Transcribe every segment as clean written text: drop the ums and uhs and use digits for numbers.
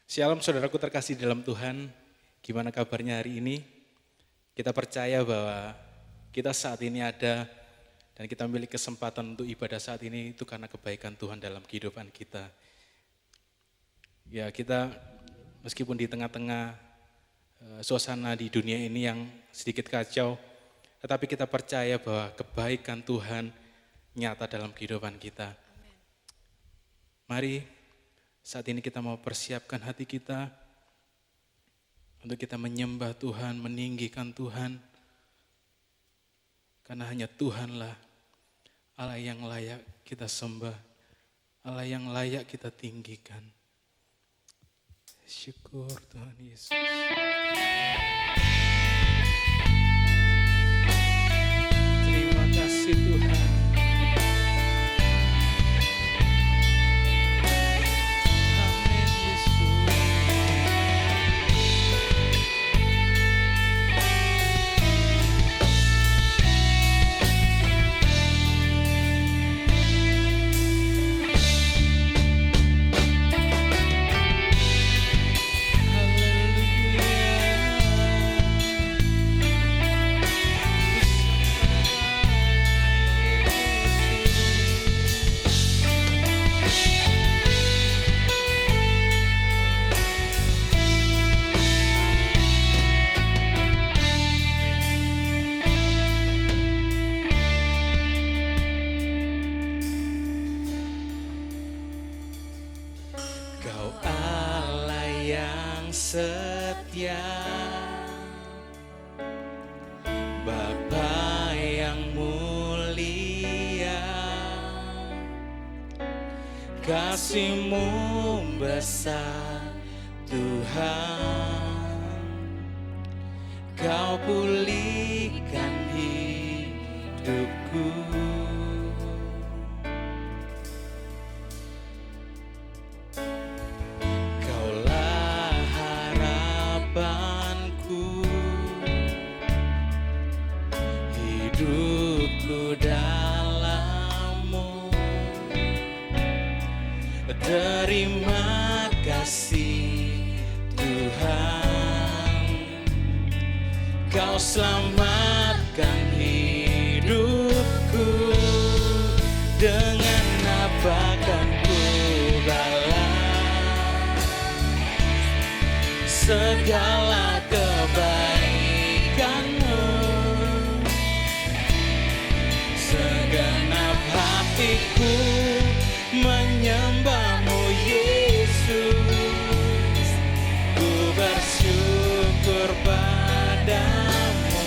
Shalom saudaraku terkasih dalam Tuhan, gimana kabarnya hari ini? Kita percaya bahwa kita saat ini ada dan kita memiliki kesempatan untuk ibadah saat ini itu karena kebaikan Tuhan dalam kehidupan kita. Ya kita meskipun di tengah-tengah suasana di dunia ini yang sedikit kacau, tetapi kita percaya bahwa kebaikan Tuhan nyata dalam kehidupan kita. Mari saat ini kita mau persiapkan hati kita untuk kita menyembah Tuhan, meninggikan Tuhan. Karena hanya Tuhanlah Allah yang layak kita sembah, Allah yang layak kita tinggikan. Syukur Tuhan Yesus. Terima kasih Tuhan. Setia, Bapa yang mulia, kasih-Mu besar Tuhan, Kau pulihkan hidupku. Hidupku dalam-Mu, terima kasih Tuhan, Kau selamatkan hidupku. Dengan apa kan ku balas segala kebaikan-Mu? Segenap hatiku menyembah-Mu Yesus, ku bersyukur padamu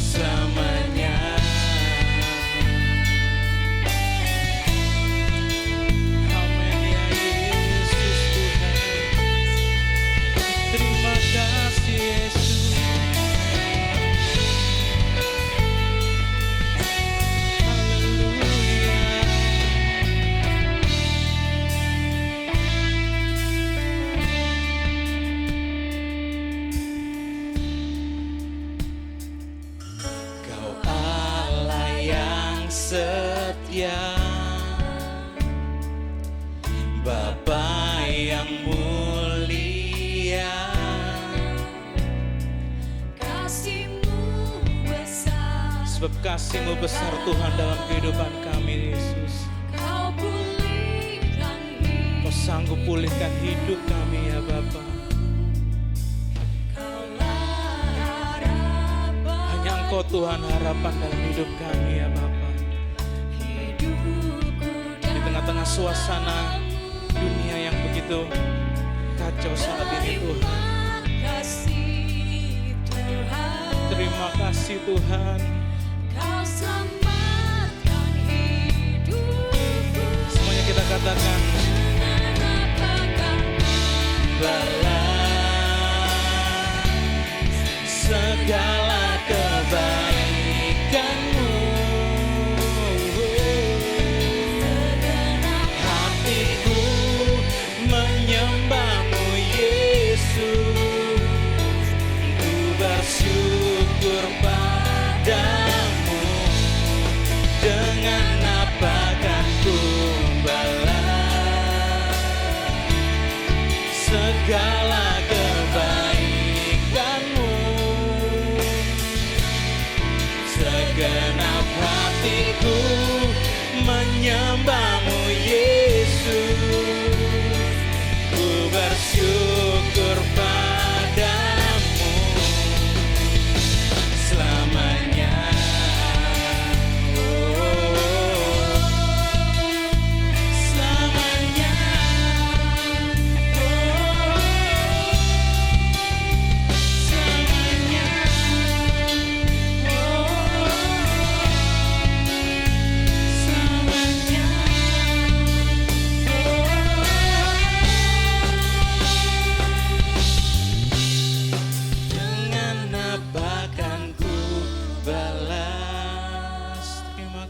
selamanya. Amin ya Yesus Tuhan, terima kasih Yesus. Setia, Bapa yang mulia, kasih-Mu besar. Sebab kasih-Mu besar Tuhan dalam kehidupan kami Yesus. Kau pulihkan hidup, Kau sanggup pulihkan hidup kami ya Bapa. Hanya Engkau Tuhan harapan dalam hidup kami ya Bapa. Di tengah-tengah suasana dunia yang begitu kacau saat ini Tuhan. Terima kasih Tuhan. Kau selamatkan hidupku. Semuanya kita katakan. Balas segala kebaikan-Mu. Menyembah-Mu Yesus, ku bersyukur padamu.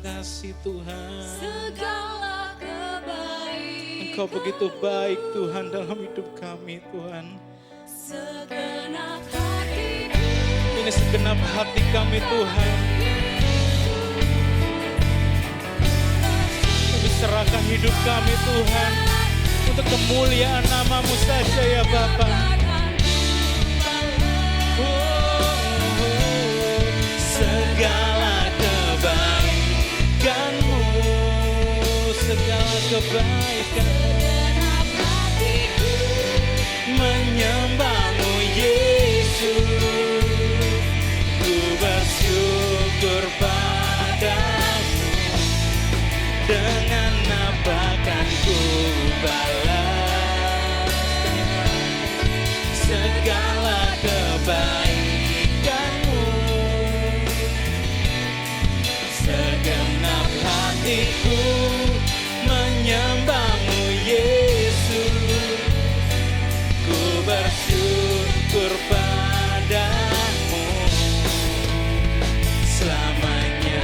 kasih Tuhan. segala kebaikan. Engkau begitu baik Tuhan dalam hidup kami Tuhan. Segenap hatiku. Ini segenap hati kami Tuhan. Kami serahkan hidup kami Tuhan. Untuk kemuliaan nama-Mu saja ya Bapa. Segala kebaikan-Mu, segala kebaikan-Mu, menyembah-Mu Yesus. Ku bersyukur padamu, dengan apa kan ku balas segala kebaikan-Mu. Segenap hatiku menyembah-Mu Yesus. Ku bersyukur padamu selamanya.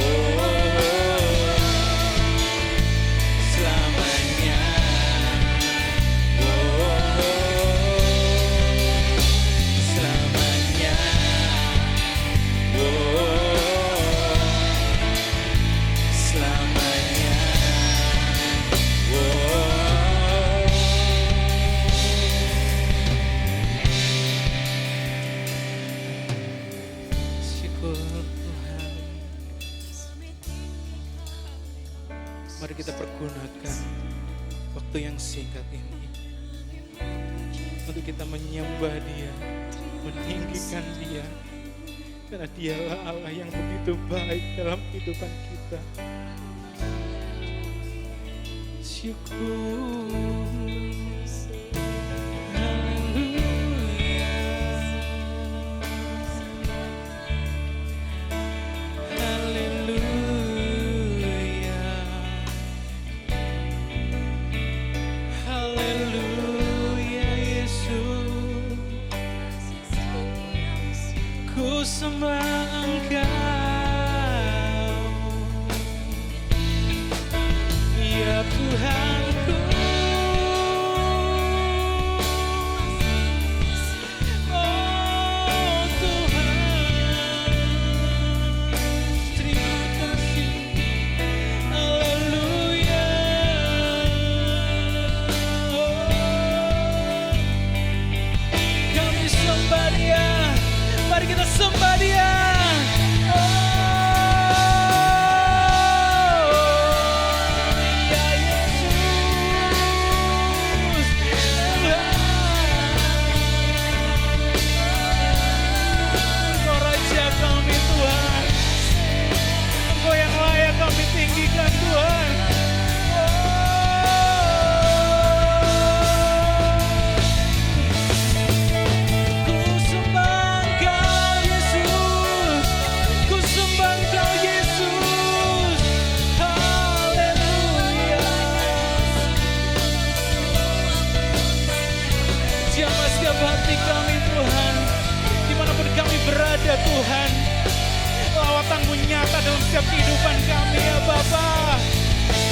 Oh, selamanya. Oh, selamanya. Oh, selamanya. Oh. Syukur Tuhan. Mari kita pergunakan waktu yang singkat ini untuk kita menyembah Dia, meninggikan Dia, karena Dialah Allah yang begitu baik dalam kehidupan kita. Syukur. Ku sembah Engkau, ya Tuhanku. Oh Tuhan, terima kasih. Haleluya. Kami sembah Dia. Mari kita sembah Dia. Ya Yesus, Engkau Raja kami Tuhan. Engkau yang layak kami tinggikan Tuhan. Hati kami Tuhan, dimanapun kami berada Tuhan, lawatan-Mu nyata dalam setiap kehidupan kami ya Bapa.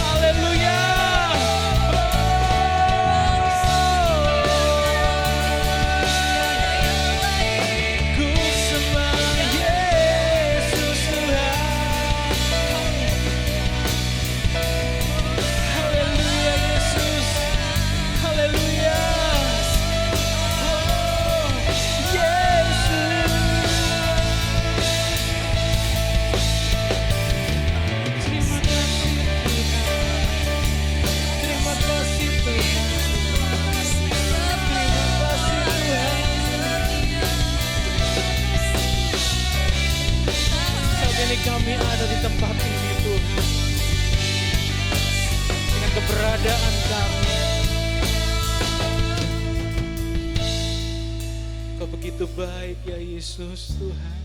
Haleluya. Ku sembah Yesus Tuhan. Haleluya Yesus. Haleluya. Kami ada di tempat ini Tuhan, dengan keberadaan kami. Kau begitu baik ya Yesus Tuhan.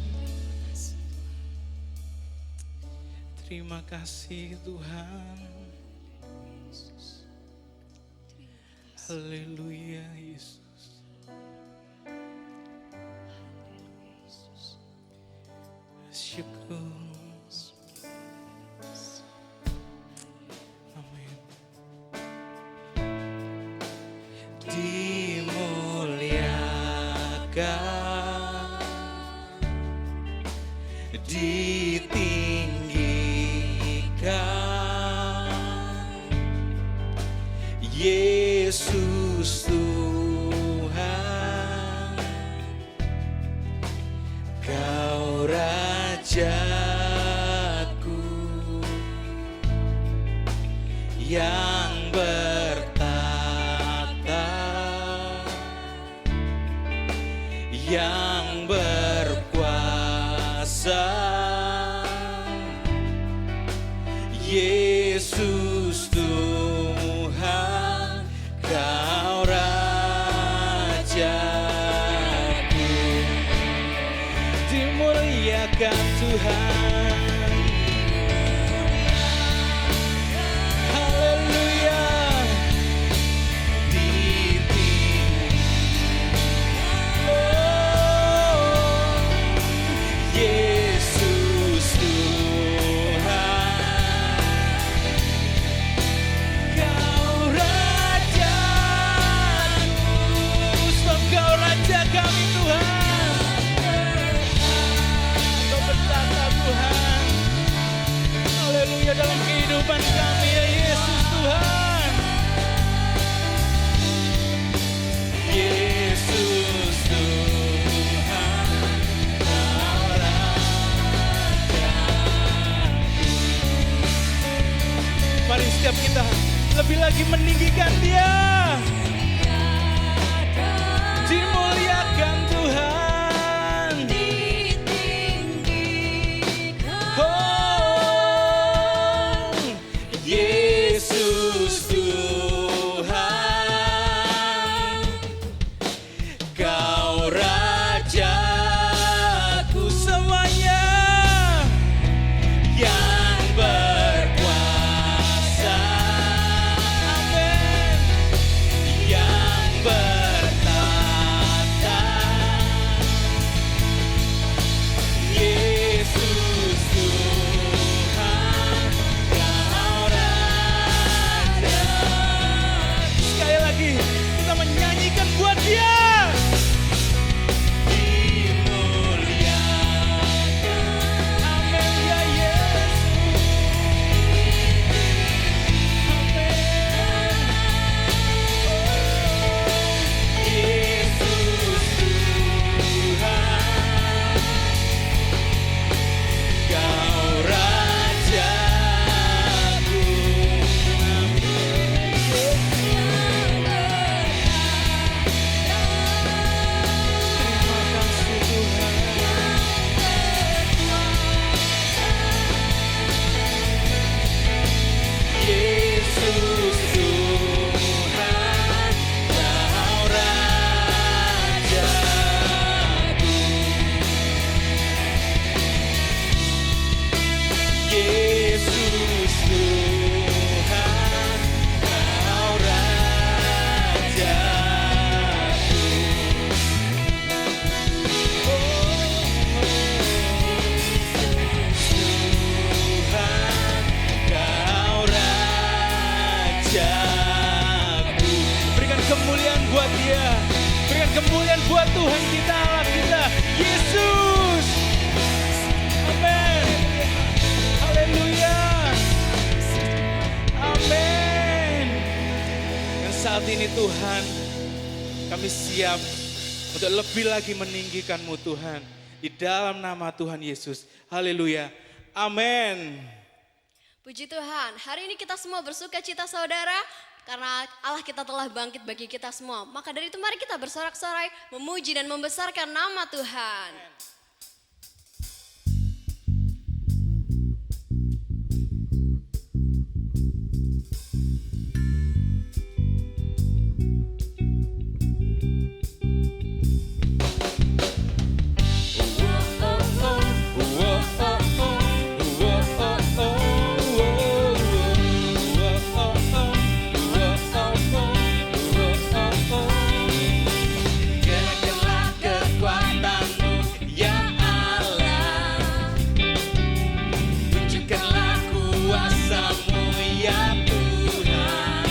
Terima kasih Tuhan. Haleluya Yesus. Syukur. ditinggikan. Yesus Tuhan, Kau Rajaku yang bertata, yang berkuasa. Yesus Tuhan, Kau Rajaku, dimuliakan Tuhan. Haleluya. Yesus Tuhan, Kau Rajaku, sebab Kau Raja kami Tuhan. Kau bertata Tuhan. Haleluya dalam kehidupan kami ya Yesus Tuhan. Yesus Tuhan, Kau Rajaku. Mari setiap kita lebih lagi meninggikan Dia. Dimuliakan Tuhan. Oh, Yesus Tuhan, Kau Rajaku, semuanya yang berkuasa. Amin. Yang bertata. Yesus Tuhan, Kau Raja. Sekali lagi kita menyanyikan buat Dia. Dimuliakan. Amin ya Yesus. Amin. Yesus Tuhan, Kau Rajaku. Terima kasih Tuhan. Yesus Tuhan, Kau Rajaku. Yesus Tuhan, Kau Rajaku. Tuhan, Kau Rajaku. Berikan kemuliaan buat Dia. Berikan kemuliaan buat Tuhan kita, Allah kita, Yesus. Amin. Haleluya. Amin. Dan saat ini Tuhan, kami siap untuk lebih lagi meninggikan-Mu Tuhan. Di dalam nama Tuhan Yesus. Haleluya. Amin. Puji Tuhan, hari ini kita semua bersuka cita saudara, karena Allah kita telah bangkit bagi kita semua. Maka dari itu mari kita bersorak-sorai, memuji dan membesarkan nama Tuhan. Gerakkanlah kekuatan-Mu yang Allah. Tunjukkanlah kuasa-Mu ya Tuhan.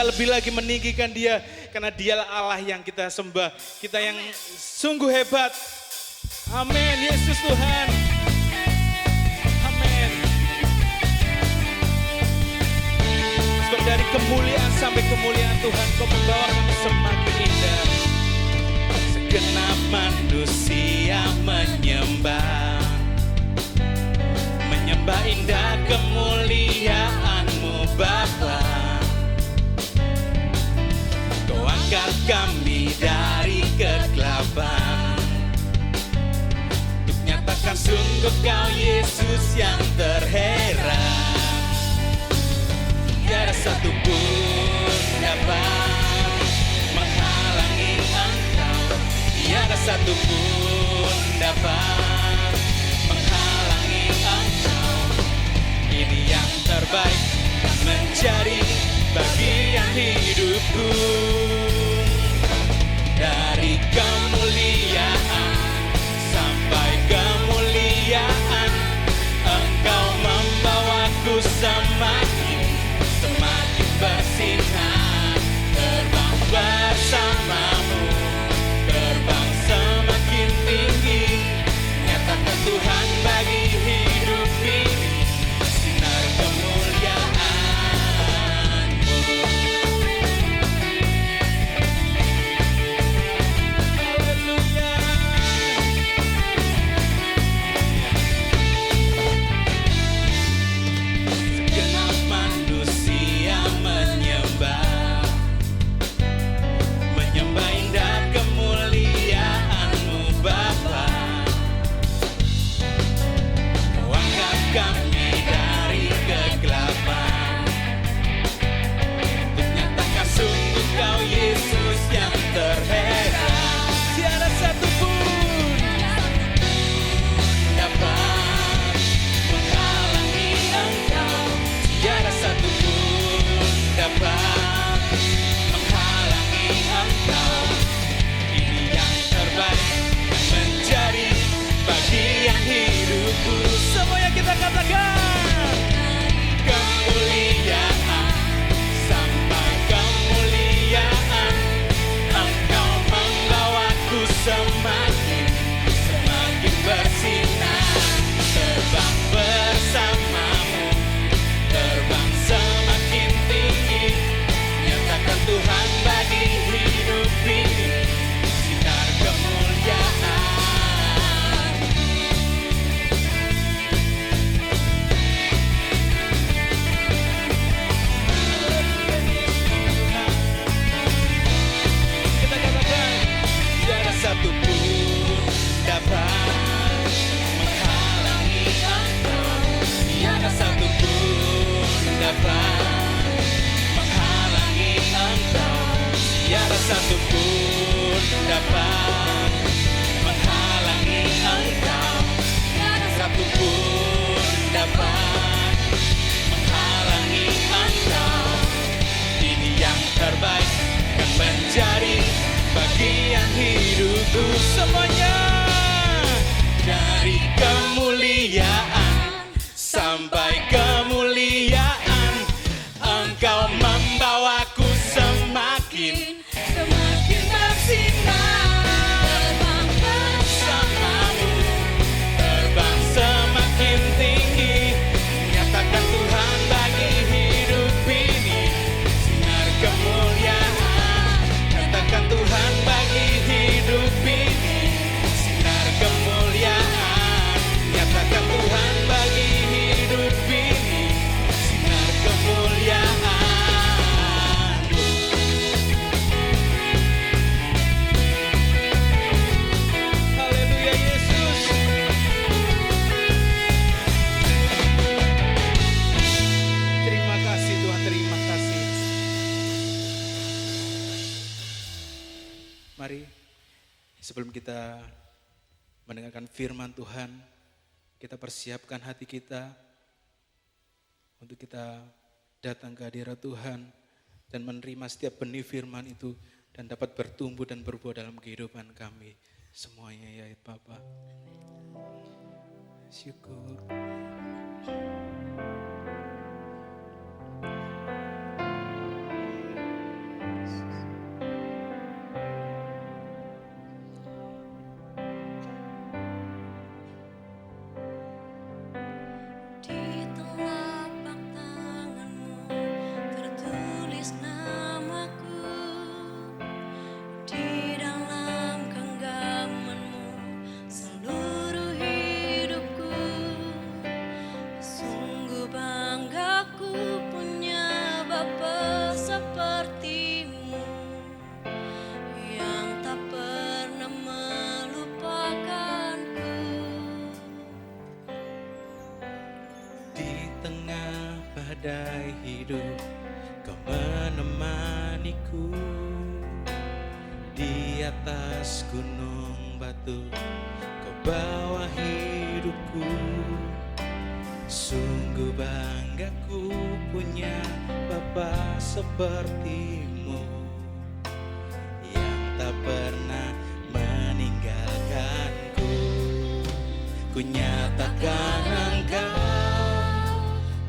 lebih lagi meninggikan dia. Karena dialah Allah yang kita sembah. Kita yang sungguh hebat. Amin, Yesus Tuhan. Amin. Sebab dari kemuliaan sampai kemuliaan Tuhan, Kau membawa kami semakin indah. Segenap manusia menyembah indah kemuliaan-Mu Bapa. Kau angkat kami dari kegelapan untuk nyatakan sungguh Kau Yesus yang terheran. Tiada satu pun dapat menghalangi Engkau. Tiada satu pun dapat menghalangi Engkau. Ini yang terbaik menjadi bagian hidupku. Dari kemuliaan sampai kemuliaan, Engkau membawaku semakin bersinar. Terbang bersama-Mu, terbang semakin tinggi. Nyatakan Tuhan bagi hidup ini sinar kemuliaan-Mu. Haleluya. Segenap manusia menyembah indah kemuliaan-Mu Bapa. Kau angkat kami dari kegelapan untuk nyatakan sungguh Kau Yesus yang terheran. Tiada satu pun dapat menghalangi Engkau. Tiada satu pun dapat menghalangi Engkau. Ini yang terbaik menjadi bagian hidupku. Semuanya kita katakan. Kemuliaan sampai kemuliaan, Engkau membawaku semakin bersinar. Terbang bersama-Mu, terbang semakin tinggi. Nyatakan Tuhan bagi hidup ini sinar kemuliaan. Kita katakan, tiada satu pun dapat menghalangi Engkau. Tiada satu pun dapat menghalangi Engkau. Tiada satu pun dapat menghalangi Engkau. Tiada satu pun dapat menghalangi Engkau. Ini yang terbaik kan menjadi bagian hidupku. Semuanya dari kemuliaan sampai kemuliaan, Engkau membawaku semakin bersinar. Terbang bersama-Mu, terbang semakin tinggi. Nyatakan Tuhan bagi hidup ini sinar kemuliaan. Nyatakan Tuhan bagi hidup ini sinar kemuliaan. Nyatakan Tuhan bagi hidup ini sinar kemuliaan. Haleluya Yesus. Terima kasih Tuhan, terima kasih. Mari sebelum kita mendengarkan firman Tuhan, kita persiapkan hati kita untuk kita datang ke hadirat Tuhan dan menerima setiap benih firman itu dan dapat bertumbuh dan berbuah dalam kehidupan kami semuanya ya Bapa. Syukur. badai hidup, Kau menemaniku. Di atas gunung batu, Kau bawa hidupku. Sungguh bangga ku punya Bapa sepertimu, yang tak pernah meninggalkanku. Ku nyatakan Engkau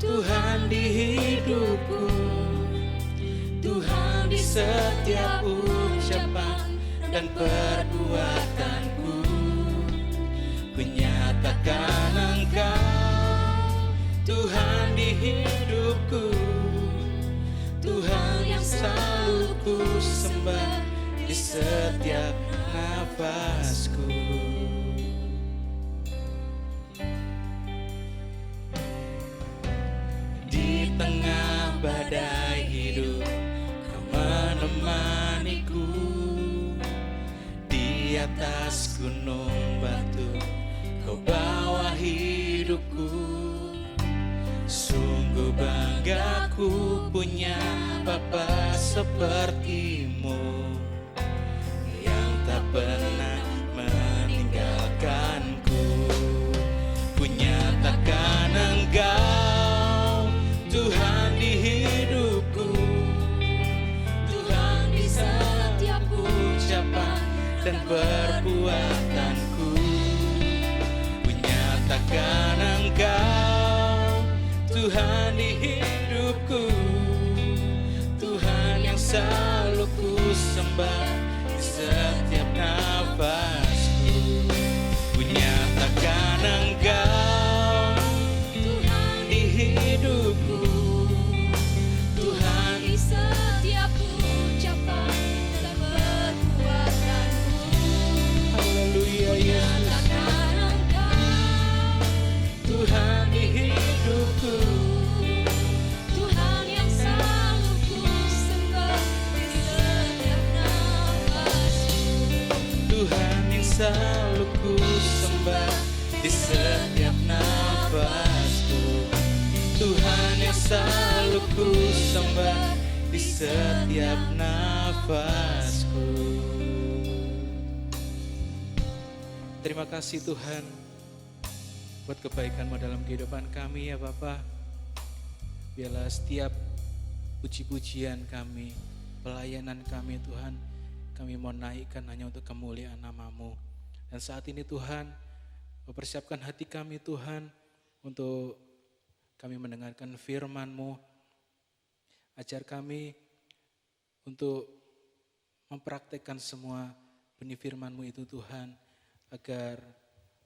Tuhan di hidupku, Tuhan di setiap ucapan dan perbuatanku. Ku nyatakan Engkau Tuhan di hidupku, Tuhan yang selalu ku sembah di setiap nafasku. Di tengah badai hidup, Kau menemaniku. Di atas gunung batu, Kau bawa hidupku. Sungguh bangga ku punya Bapa sepertimu, yang tak pernah meninggalkanku. Ku nyatakan Engkau Tuhan di hidupku, Tuhan di setiap ucapan dan perbuatanku. Ku nyatakan Engkau Tuhan di hidupku, Tuhan yang selalu ku sembah di setiap nafasku. Ku nyatakan Engkau Tuhan di hidupku, Tuhan Di setiap ucapan dan perbuatanku. Haleluya Yesus. Nyatakan Engkau Tuhan di hidupku, Tuhan yang selalu ku sembah di setiap nafasku. Tuhan yang selalu ku sembah di setiap nafasku. Tuhan yang selalu ku sembah di setiap nafasku. Terima kasih Tuhan buat kebaikan-Mu dalam kehidupan kami ya Bapa. Biarlah setiap puji-pujian kami, pelayanan kami Tuhan, kami mau naikkan hanya untuk kemuliaan nama-Mu. Dan saat ini Tuhan, mempersiapkan hati kami Tuhan untuk kami mendengarkan firman-Mu. Ajar kami untuk mempraktekkan semua benih firman-Mu itu Tuhan, agar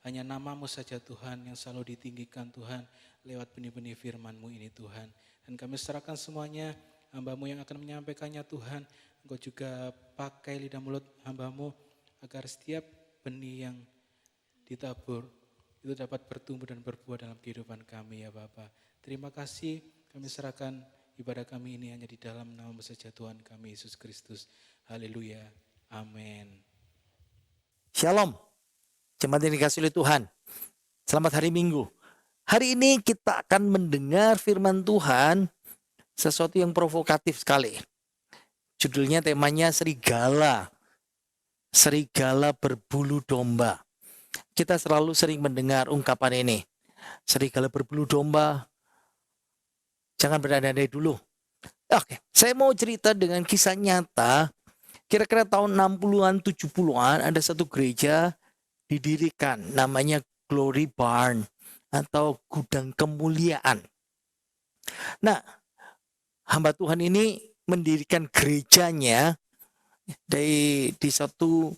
hanya nama-Mu saja Tuhan yang selalu ditinggikan Tuhan lewat benih-benih firman-Mu ini Tuhan. Dan kami serahkan semuanya, hamba-Mu yang akan menyampaikannya Tuhan. Engkau juga pakai lidah mulut hamba-Mu agar setiap benih yang ditabur itu dapat bertumbuh dan berbuah dalam kehidupan kami ya Bapa. Terima kasih, kami serahkan ibadah kami ini hanya di dalam nama saja Tuhan kami Yesus Kristus. Haleluya. Amin. Shalom, jemaat yang dikasihi oleh Tuhan. Selamat hari Minggu. Hari ini kita akan mendengar firman Tuhan, sesuatu yang provokatif sekali. Judulnya, temanya serigala. Serigala berbulu domba. Kita selalu sering mendengar ungkapan ini. Serigala berbulu domba. Jangan berandai-andai dulu. Oke, saya mau cerita dengan kisah nyata. Kira-kira tahun 60-an, 70-an ada satu gereja didirikan, namanya Glory Barn atau gudang kemuliaan. Nah, hamba Tuhan ini mendirikan gerejanya di satu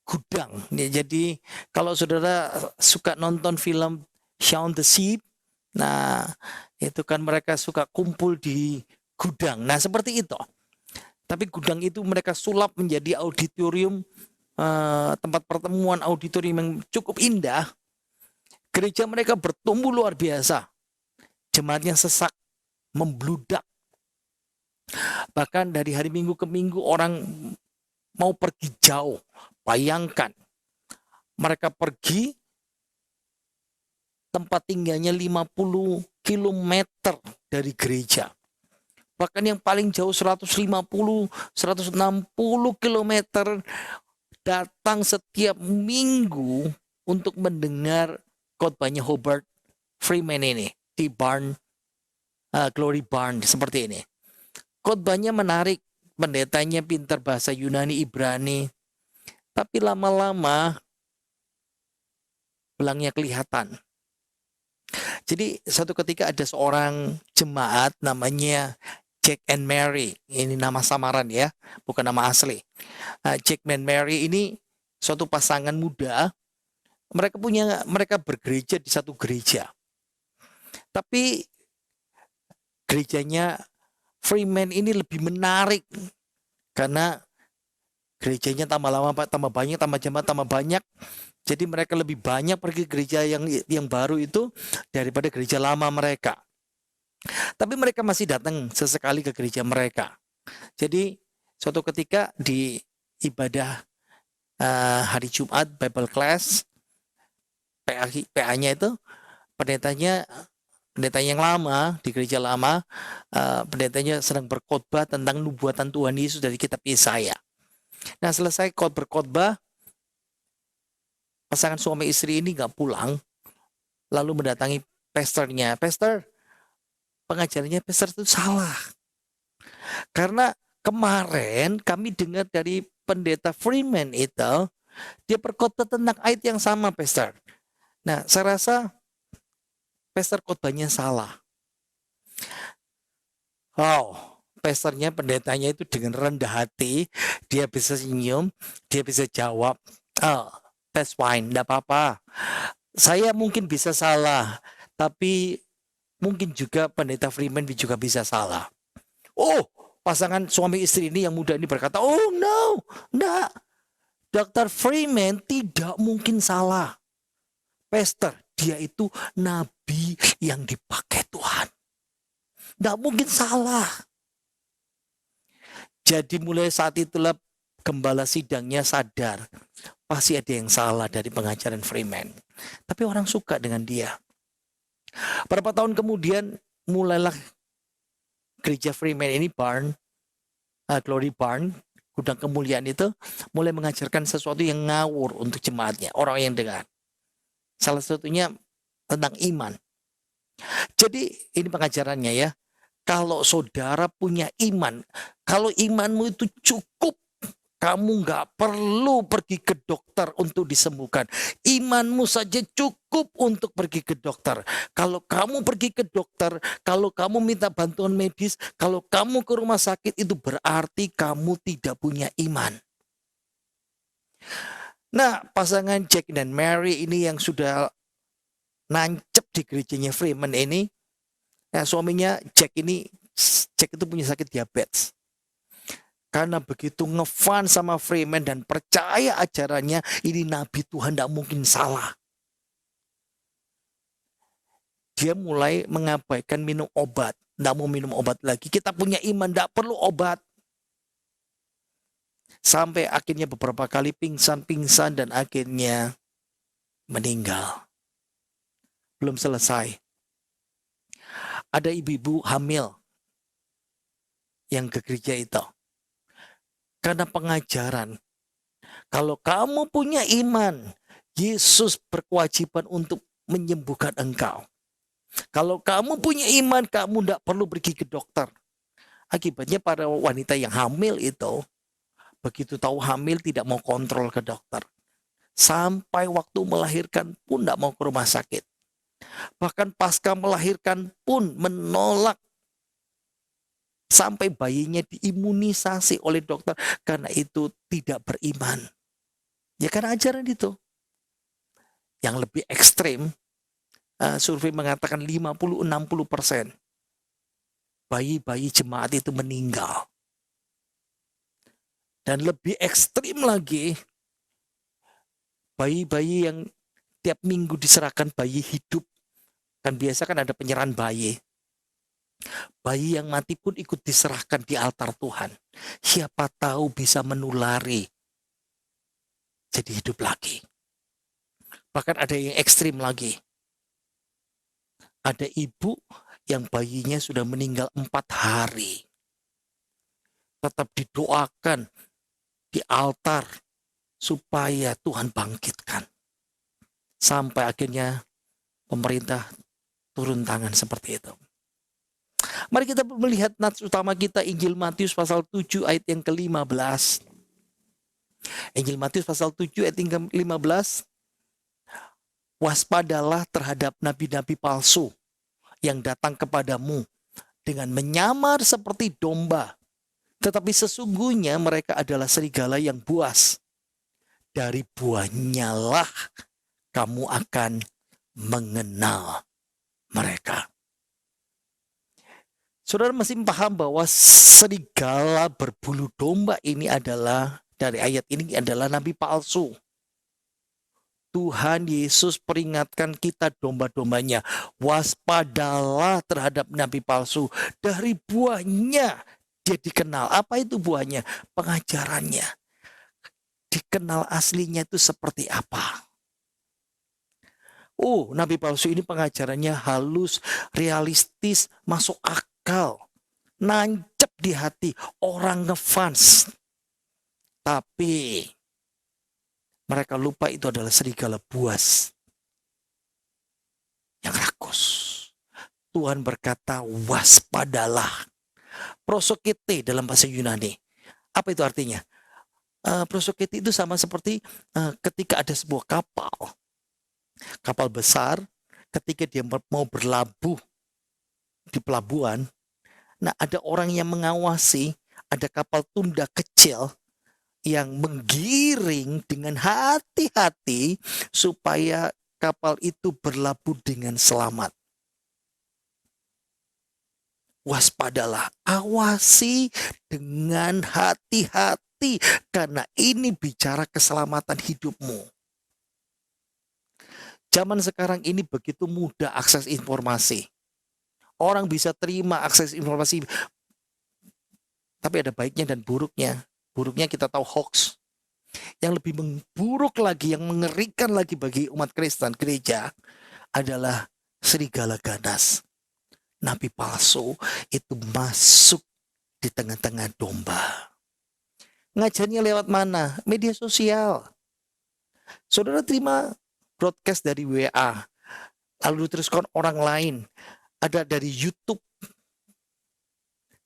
gudang. Ya, jadi kalau saudara suka nonton film Shaun the Sheep, nah itu kan mereka suka kumpul di gudang. Nah seperti itu. Tapi gudang itu mereka sulap menjadi auditorium, tempat pertemuan auditorium yang cukup indah. Gereja mereka bertumbuh luar biasa. Jemaatnya sesak, membludak. Bahkan dari hari Minggu ke Minggu orang mau pergi jauh. Bayangkan, mereka pergi, tempat tinggalnya 50 kilometer dari gereja. Bahkan yang paling jauh 150, 160 kilometer datang setiap minggu untuk mendengar khotbahnya Hobart Freeman ini di Glory Barn seperti ini. Khotbahnya menarik, pendetanya pintar bahasa Yunani, Ibrani, tapi lama-lama belangnya kelihatan. Jadi suatu ketika ada seorang jemaat namanya Jack and Mary. Ini nama samaran ya, bukan nama asli. Jack and Mary ini suatu pasangan muda. Mereka bergereja di satu gereja. Tapi gerejanya Freeman ini lebih menarik karena gerejanya tambah lama tambah banyak, tambah jemaat tambah banyak. Jadi mereka lebih banyak pergi gereja yang baru itu daripada gereja lama mereka. Tapi mereka masih datang sesekali ke gereja mereka. Jadi suatu ketika di ibadah hari Jumat Bible Class, PA-nya itu pendetanya yang lama di gereja lama, pendetanya sedang berkhotbah tentang nubuatan Tuhan Yesus dari kitab Yesaya. Nah, selesai berkhotbah, pasangan suami istri ini nggak pulang, lalu mendatangi pastornya. Pastor, pengajarannya pastor itu salah. Karena kemarin kami dengar dari pendeta Freeman itu, dia berkhotbah tentang ayat yang sama, pastor. Nah, saya rasa pastor khotbahnya salah. Pastornya, pendetanya itu dengan rendah hati, dia bisa senyum, dia bisa jawab, that's fine, enggak apa-apa. Saya mungkin bisa salah, tapi mungkin juga pendeta Freeman juga bisa salah. Pasangan suami istri ini yang muda ini berkata, oh no, enggak. Dr. Freeman tidak mungkin salah. Pastor, dia itu nabi yang dipakai Tuhan. Enggak mungkin salah. Jadi mulai saat itulah gembala sidangnya sadar, pasti ada yang salah dari pengajaran Freeman. Tapi orang suka dengan dia. Beberapa tahun kemudian mulailah gereja Freeman ini Glory Barn, gudang kemuliaan itu mulai mengajarkan sesuatu yang ngawur untuk jemaatnya, orang yang dengar. Salah satunya tentang iman. Jadi ini pengajarannya ya. Kalau saudara punya iman, kalau imanmu itu cukup, kamu nggak perlu pergi ke dokter untuk disembuhkan. Imanmu saja cukup untuk pergi ke dokter. Kalau kamu pergi ke dokter, kalau kamu minta bantuan medis, kalau kamu ke rumah sakit, itu berarti kamu tidak punya iman. Nah, pasangan Jack dan Mary ini yang sudah nancep di gerejanya Freeman ini, suaminya Jack itu punya sakit diabetes. Karena begitu ngefan sama Freeman dan percaya ajarannya, ini nabi Tuhan tidak mungkin salah. Dia mulai mengabaikan minum obat. Tidak mau minum obat lagi. Kita punya iman, tidak perlu obat. Sampai akhirnya beberapa kali pingsan dan akhirnya meninggal. Belum selesai. Ada ibu-ibu hamil yang ke gereja itu. Karena pengajaran, kalau kamu punya iman, Yesus berkewajiban untuk menyembuhkan engkau. Kalau kamu punya iman, kamu tidak perlu pergi ke dokter. Akibatnya para wanita yang hamil itu, begitu tahu hamil tidak mau kontrol ke dokter. Sampai waktu melahirkan pun tidak mau ke rumah sakit. Bahkan pasca melahirkan pun menolak. Sampai bayinya diimunisasi oleh dokter karena itu tidak beriman. Ya karena ajaran itu. Yang lebih ekstrim, survei mengatakan 50-60% bayi-bayi jemaat itu meninggal. Dan lebih ekstrim lagi, bayi-bayi yang tiap minggu diserahkan bayi hidup. Kan biasa kan ada penyerahan bayi. Bayi yang mati pun ikut diserahkan di altar Tuhan. Siapa tahu bisa menulari. Jadi hidup lagi. Bahkan ada yang ekstrim lagi. Ada ibu yang bayinya sudah meninggal 4 hari. Tetap didoakan di altar supaya Tuhan bangkitkan. Sampai akhirnya pemerintah turun tangan seperti itu. Mari kita melihat nats utama kita, Injil Matius pasal 7 ayat yang ke-15. Injil Matius pasal 7 ayat yang ke-15. Waspadalah terhadap nabi-nabi palsu yang datang kepadamu dengan menyamar seperti domba, tetapi sesungguhnya mereka adalah serigala yang buas. Dari buahnya lah kamu akan mengenal mereka. Saudara mesti paham bahwa serigala berbulu domba ini adalah, dari ayat ini adalah nabi palsu. Tuhan Yesus peringatkan kita domba-dombanya, waspadalah terhadap nabi palsu. Dari buahnya dia dikenal. Apa itu buahnya? Pengajarannya. Dikenal aslinya itu seperti apa. Oh, nabi palsu ini pengajarannya halus, realistis, masuk akal, nancep di hati, orang ngefans. Tapi mereka lupa itu adalah serigala buas yang rakus. Tuhan berkata, waspadalah. Prosokete dalam bahasa Yunani. Apa itu artinya? Prosokete itu sama seperti ketika ada sebuah kapal besar, ketika dia mau berlabuh di pelabuhan, nah ada orang yang mengawasi, ada kapal tunda kecil yang menggiring dengan hati-hati supaya kapal itu berlabuh dengan selamat. Waspadalah, awasi dengan hati-hati karena ini bicara keselamatan hidupmu. Zaman sekarang ini begitu mudah akses informasi. Orang bisa terima akses informasi, tapi ada baiknya dan buruknya. Buruknya kita tahu hoax. Yang lebih buruk lagi, yang mengerikan lagi bagi umat Kristen gereja adalah serigala ganas. Nabi palsu itu masuk di tengah-tengah domba. Ngajarnya lewat mana? Media sosial. Saudara terima broadcast dari WA, lalu diteruskan orang lain, ada dari YouTube.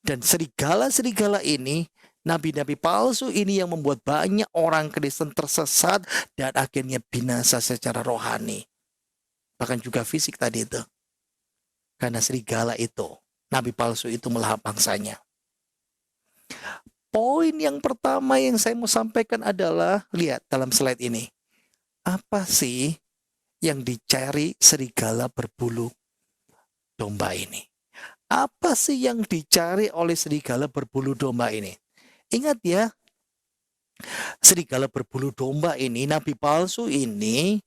Dan serigala-serigala ini, nabi-nabi palsu ini yang membuat banyak orang Kristen tersesat dan akhirnya binasa secara rohani. Bahkan juga fisik tadi itu. Karena serigala itu, nabi palsu itu melahap bangsanya. Poin yang pertama yang saya mau sampaikan adalah, lihat dalam slide ini. Apa sih yang dicari serigala berbulu domba ini? Apa sih yang dicari oleh serigala berbulu domba ini? Ingat ya, serigala berbulu domba ini, nabi palsu ini,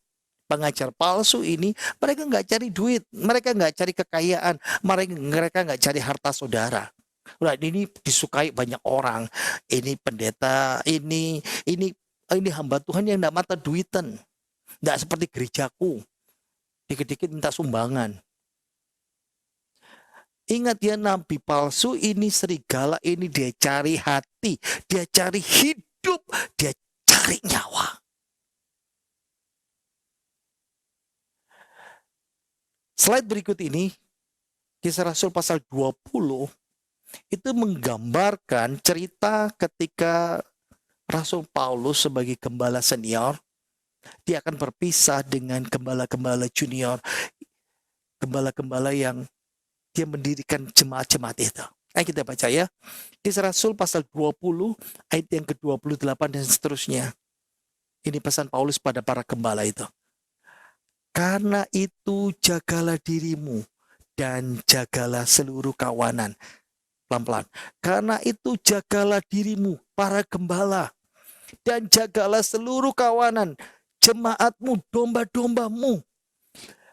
pengajar palsu ini, mereka nggak cari duit, mereka nggak cari kekayaan, mereka nggak cari harta saudara. Nah, ini disukai banyak orang, ini pendeta, ini hamba Tuhan yang nggak mata duitan, nggak seperti gerejaku, dikit-dikit minta sumbangan. Ingat ya, nabi palsu ini, serigala ini, dia cari hati, dia cari hidup, dia cari nyawa. Slide berikut ini, Kisah Rasul pasal 20, itu menggambarkan cerita ketika Rasul Paulus sebagai gembala senior, dia akan berpisah dengan gembala-gembala junior, gembala-gembala yang dia mendirikan jemaat-jemaat itu. Ayo kita baca ya. Kisah Rasul pasal 20, ayat yang ke-28 dan seterusnya. Ini pesan Paulus pada para gembala itu. Karena itu jagalah dirimu dan jagalah seluruh kawanan. Pelan-pelan. Karena itu jagalah dirimu, para gembala, dan jagalah seluruh kawanan, jemaatmu, domba-dombamu.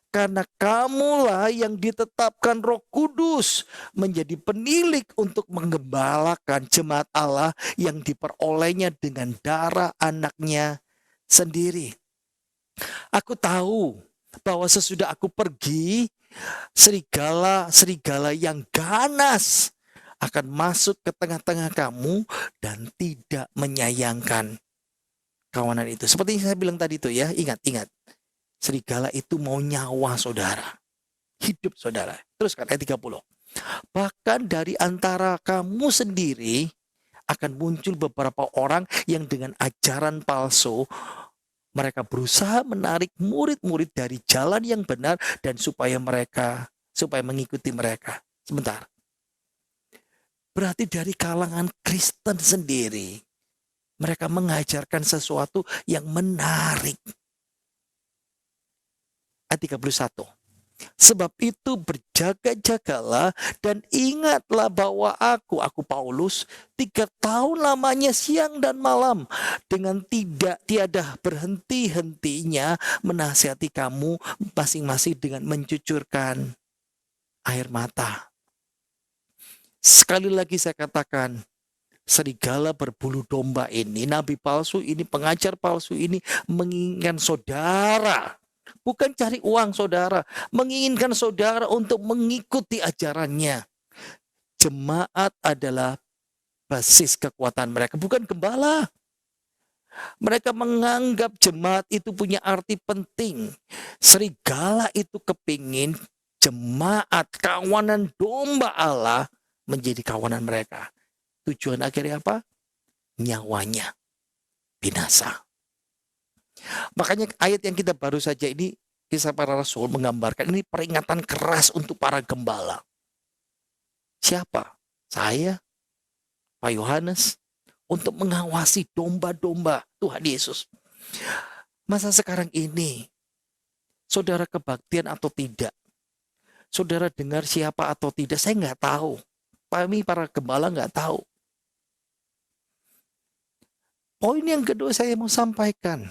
Karena kamulah yang ditetapkan Roh Kudus menjadi penilik untuk menggembalakan jemaat Allah yang diperolehnya dengan darah anaknya sendiri. Aku tahu bahwa sesudah aku pergi, serigala yang ganas akan masuk ke tengah-tengah kamu dan tidak menyayangkan kawanan itu. Seperti yang saya bilang tadi itu ya, ingat. Serigala itu mau nyawa saudara. Hidup saudara. Terus kan ayat 30. Bahkan dari antara kamu sendiri akan muncul beberapa orang yang dengan ajaran palsu mereka berusaha menarik murid-murid dari jalan yang benar dan supaya mengikuti mereka. Sebentar. Berarti dari kalangan Kristen sendiri mereka mengajarkan sesuatu yang menarik. Ayat 31. Sebab itu berjaga-jagalah dan ingatlah bahwa aku Paulus 3 tahun lamanya siang dan malam dengan tiada berhenti-hentinya menasihati kamu masing-masing dengan mencucurkan air mata. Sekali lagi saya katakan, serigala berbulu domba ini, nabi palsu ini, pengajar palsu ini menginginkan saudara. Bukan cari uang saudara, menginginkan saudara untuk mengikuti ajarannya. Jemaat adalah basis kekuatan mereka, bukan gembala. Mereka menganggap jemaat itu punya arti penting. Serigala itu kepingin jemaat, kawanan domba Allah menjadi kawanan mereka. Tujuan akhirnya apa? Nyawanya binasa. Makanya ayat yang kita baru saja ini, Kisah Para Rasul menggambarkan ini peringatan keras untuk para gembala. Siapa? Saya, Pak Yohanes, untuk mengawasi domba-domba Tuhan Yesus. Masa sekarang ini, saudara kebaktian atau tidak? Saudara dengar siapa atau tidak? Saya nggak tahu. Kami para gembala nggak tahu. Poin yang kedua saya mau sampaikan.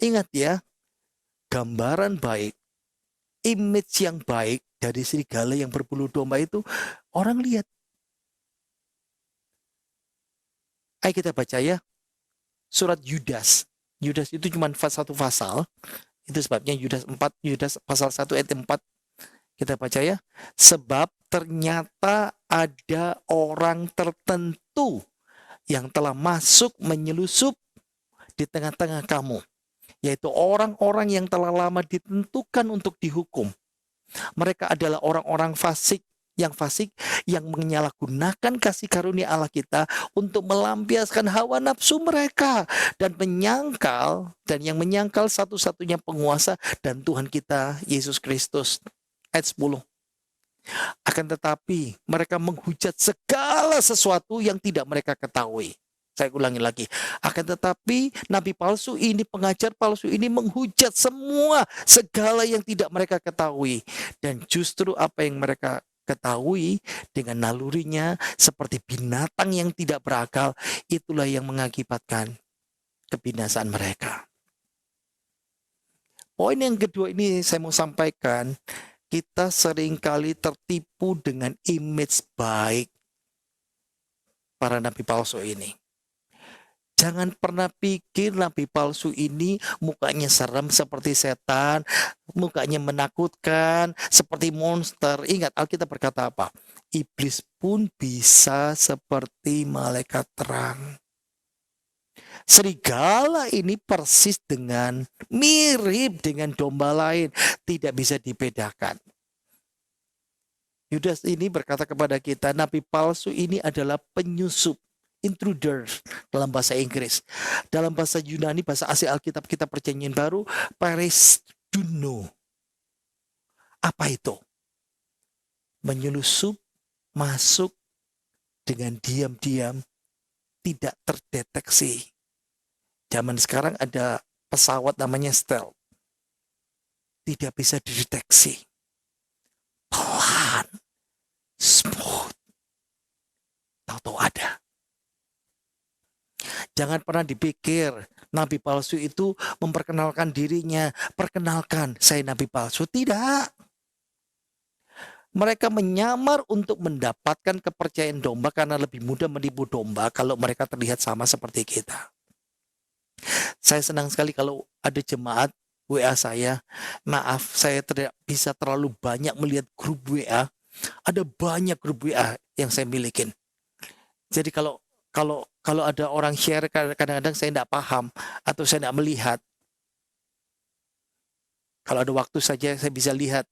Ingat ya, gambaran baik, image yang baik dari serigala yang berbulu domba itu orang lihat. Ayo kita baca ya, surat Yudas. Yudas itu cuma satu pasal. Itu sebabnya Yudas pasal 1 ayat 4. Kita baca ya. Sebab ternyata ada orang tertentu yang telah masuk menyelusup di tengah-tengah kamu, yaitu orang-orang yang telah lama ditentukan untuk dihukum. Mereka adalah orang-orang fasik yang menyalahgunakan kasih karunia Allah kita untuk melampiaskan hawa nafsu mereka dan yang menyangkal satu-satunya penguasa dan Tuhan kita Yesus Kristus. Ayat 10. Akan tetapi mereka menghujat segala sesuatu yang tidak mereka ketahui. Saya ulangi lagi. Akan tetapi nabi palsu ini, pengajar palsu ini menghujat segala yang tidak mereka ketahui. Dan justru apa yang mereka ketahui dengan nalurinya seperti binatang yang tidak berakal, itulah yang mengakibatkan kebinasaan mereka. Poin yang kedua ini saya mau sampaikan, kita seringkali tertipu dengan image baik para nabi palsu ini. Jangan pernah pikir nabi palsu ini mukanya serem seperti setan, mukanya menakutkan seperti monster. Ingat Alkitab berkata apa? Iblis pun bisa seperti malaikat terang. Serigala ini persis mirip dengan domba lain, tidak bisa dibedakan. Yudas ini berkata kepada kita, nabi palsu ini adalah penyusup, intruder dalam bahasa Inggris. Dalam bahasa Yunani, bahasa asli Alkitab kita Perjanjian Baru, paresduno. Apa itu? Menyelusup, masuk dengan diam-diam, tidak terdeteksi. Zaman sekarang ada pesawat namanya stealth. Tidak bisa dideteksi. Pelan, smooth. Tahu-tahu ada. Jangan pernah dipikir nabi palsu itu memperkenalkan dirinya. Perkenalkan, saya nabi palsu. Tidak. Mereka menyamar untuk mendapatkan kepercayaan domba karena lebih mudah menipu domba kalau mereka terlihat sama seperti kita. Saya senang sekali kalau ada jemaat WA saya. Maaf, saya tidak bisa terlalu banyak melihat grup WA. Ada banyak grup WA yang saya milikin. Jadi kalau kalau ada orang share, kadang-kadang saya tidak paham atau saya tidak melihat. Kalau ada waktu saja saya bisa lihat.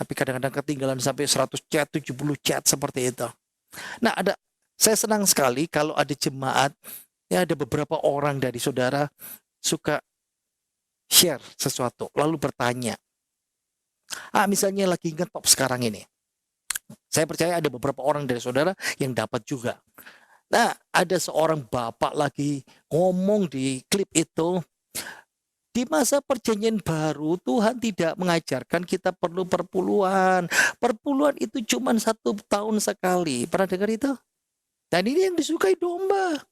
Tapi kadang-kadang ketinggalan sampai 100 chat, 70 chat seperti itu. Nah, saya senang sekali kalau ada jemaat, ya ada beberapa orang dari saudara suka share sesuatu, lalu bertanya. Misalnya lagi ngetop sekarang ini. Saya percaya ada beberapa orang dari saudara yang dapat juga. Nah, ada seorang bapak lagi ngomong di klip itu, di masa perjanjian baru Tuhan tidak mengajarkan kita perlu perpuluhan. Perpuluhan itu cuma 1 tahun sekali. Pernah dengar itu? Dan ini yang disukai domba.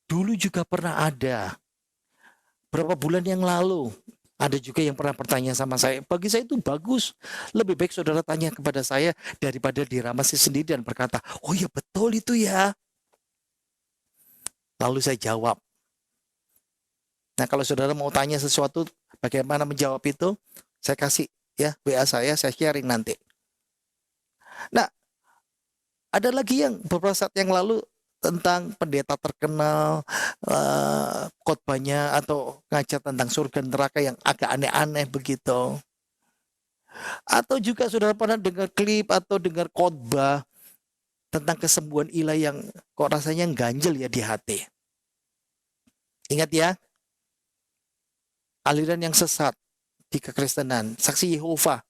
Dulu juga pernah ada. Berapa bulan yang lalu. Ada juga yang pernah bertanya sama saya. Bagi saya itu bagus. Lebih baik saudara tanya kepada saya daripada diramasi sendiri dan berkata, oh ya betul itu ya. Lalu saya jawab. Nah, kalau saudara mau tanya sesuatu, bagaimana menjawab itu, saya kasih ya WA saya sharing nanti. Nah, ada lagi yang beberapa saat yang lalu tentang pendeta terkenal, khotbahnya atau ngajar tentang surga neraka yang agak aneh-aneh begitu. Atau juga saudara pernah dengar klip atau dengar khotbah tentang kesembuhan ilahi yang kok rasanya ganjel ya di hati. Ingat ya, aliran yang sesat di kekristenan, saksi Yehova.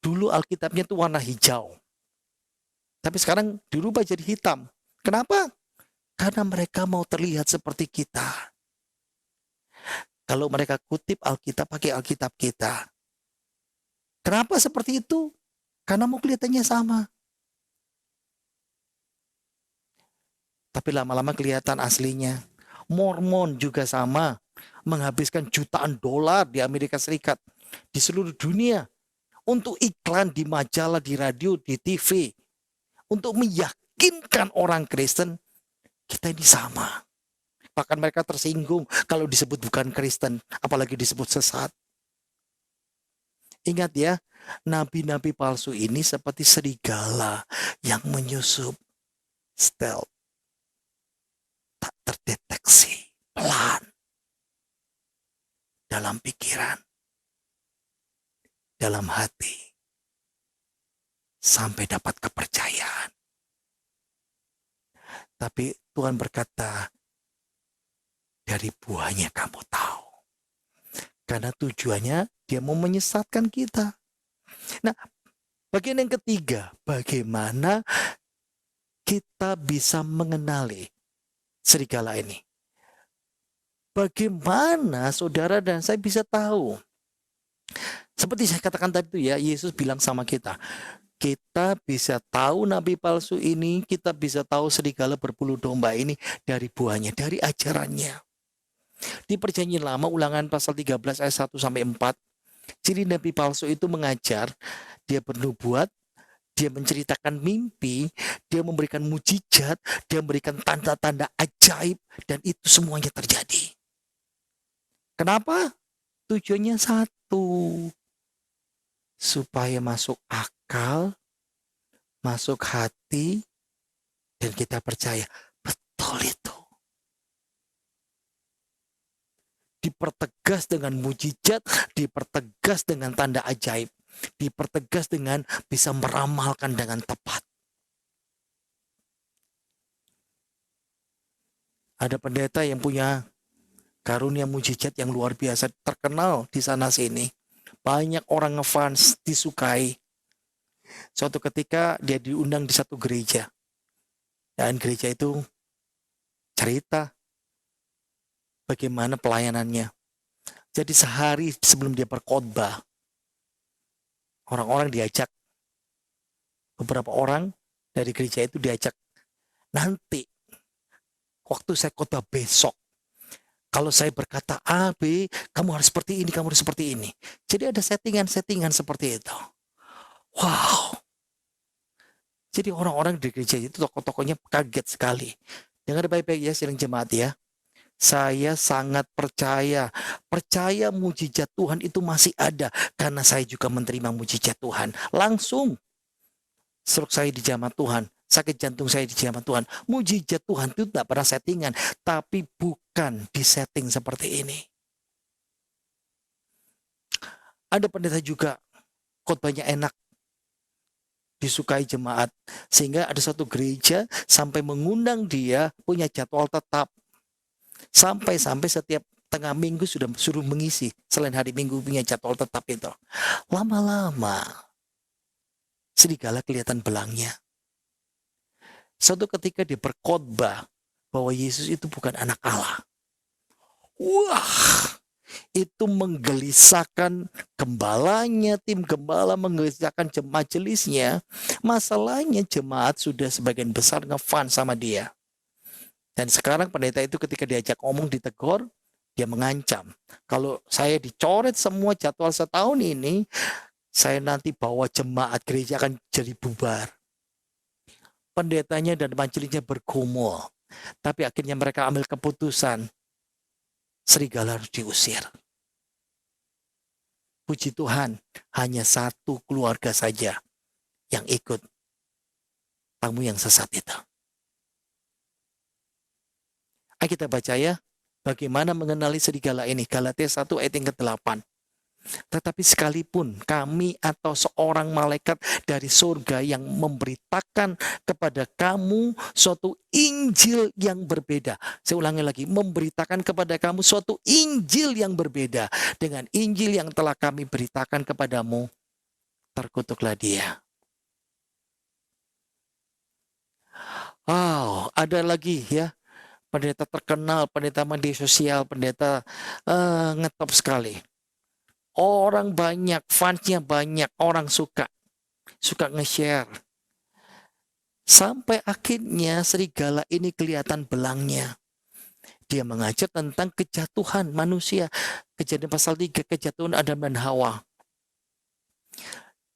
Dulu Alkitabnya itu warna hijau. Tapi sekarang dirubah jadi hitam. Kenapa? Karena mereka mau terlihat seperti kita. Kalau mereka kutip Alkitab, pakai Alkitab kita. Kenapa seperti itu? Karena mau kelihatannya sama. Tapi lama-lama kelihatan aslinya. Mormon juga sama. Menghabiskan jutaan dolar di Amerika Serikat, di seluruh dunia, untuk iklan di majalah, di radio, di TV, untuk meyakinkan orang Kristen kita ini sama. Bahkan mereka tersinggung kalau disebut bukan Kristen, apalagi disebut sesat. Ingat ya, nabi-nabi palsu ini seperti serigala yang menyusup stealth, tak terdeteksi, pelan. Dalam pikiran, dalam hati, sampai dapat kepercayaan. Tapi Tuhan berkata, dari buahnya kamu tahu. Karena tujuannya dia mau menyesatkan kita. Nah, bagian yang ketiga, bagaimana kita bisa mengenali serigala ini. Bagaimana saudara dan saya bisa tahu? Seperti saya katakan tadi itu ya, Yesus bilang sama kita, kita bisa tahu nabi palsu ini, kita bisa tahu serigala berbulu domba ini dari buahnya, dari ajarannya. Di perjanjian lama, Ulangan pasal 13 ayat 1 sampai 4, ciri nabi palsu itu mengajar, dia bernubuat, dia menceritakan mimpi, dia memberikan mujizat, dia memberikan tanda-tanda ajaib, dan itu semuanya terjadi. Kenapa? Tujuannya satu. Supaya masuk akal, masuk hati, dan kita percaya. Betul itu. Dipertegas dengan mujizat, dipertegas dengan tanda ajaib, dipertegas dengan bisa meramalkan dengan tepat. Ada pendeta yang punya karunia mujizat yang luar biasa, terkenal di sana sini. Banyak orang ngefans, disukai. Suatu ketika dia diundang di satu gereja. Dan gereja itu cerita bagaimana pelayanannya. Jadi sehari sebelum dia berkhotbah, orang-orang diajak. Beberapa orang dari gereja itu diajak. Nanti, waktu saya khotbah besok, kalau saya berkata A, B, kamu harus seperti ini, kamu harus seperti ini. Jadi ada settingan-settingan seperti itu. Wow. Jadi orang-orang di gereja itu, tokoh-tokohnya kaget sekali. Dengar baik-baik ya, sidang jemaat ya. Saya sangat percaya mujizat Tuhan itu masih ada karena saya juga menerima mujizat Tuhan. Langsung stroke saya dijamah Tuhan, sakit jantung saya dijamah Tuhan. Mujizat Tuhan itu tidak pernah settingan, tapi bukan disetting seperti ini. Ada pendeta juga khotbahnya enak, disukai jemaat, sehingga ada satu gereja sampai mengundang dia punya jadwal tetap. Sampai setiap tengah minggu sudah suruh mengisi, selain hari minggu punya jadwal tetap itu. Lama-lama serigala kelihatan belangnya. Suatu ketika dia berkhotbah bahwa Yesus itu bukan anak Allah. Wah, itu menggelisahkan gembalanya, tim gembala menggelisahkan majelisnya. Masalahnya jemaat sudah sebagian besar ngefan sama dia. Dan sekarang pendeta itu ketika diajak ngomong ditegur, dia mengancam. Kalau saya dicoret semua jadwal setahun ini, saya nanti bawa jemaat gereja akan jadi bubar. Pendetanya dan majelisnya bergumul. Tapi akhirnya mereka ambil keputusan, serigala harus diusir. Puji Tuhan, hanya satu keluarga saja yang ikut tamu yang sesat itu. Ayo kita baca ya, bagaimana mengenali serigala ini. Galatia 1 ayat yang ke-8. Tetapi sekalipun kami atau seorang malaikat dari surga yang memberitakan kepada kamu suatu Injil yang berbeda. Saya ulangi lagi, memberitakan kepada kamu suatu Injil yang berbeda dengan Injil yang telah kami beritakan kepadamu, terkutuklah dia. Oh, ada lagi ya. Pendeta terkenal, pendeta media sosial, pendeta ngetop sekali. Orang banyak, fansnya banyak, orang suka nge-share. Sampai akhirnya serigala ini kelihatan belangnya. Dia mengajar tentang kejatuhan manusia. Kejadian pasal 3, kejatuhan Adam dan Hawa.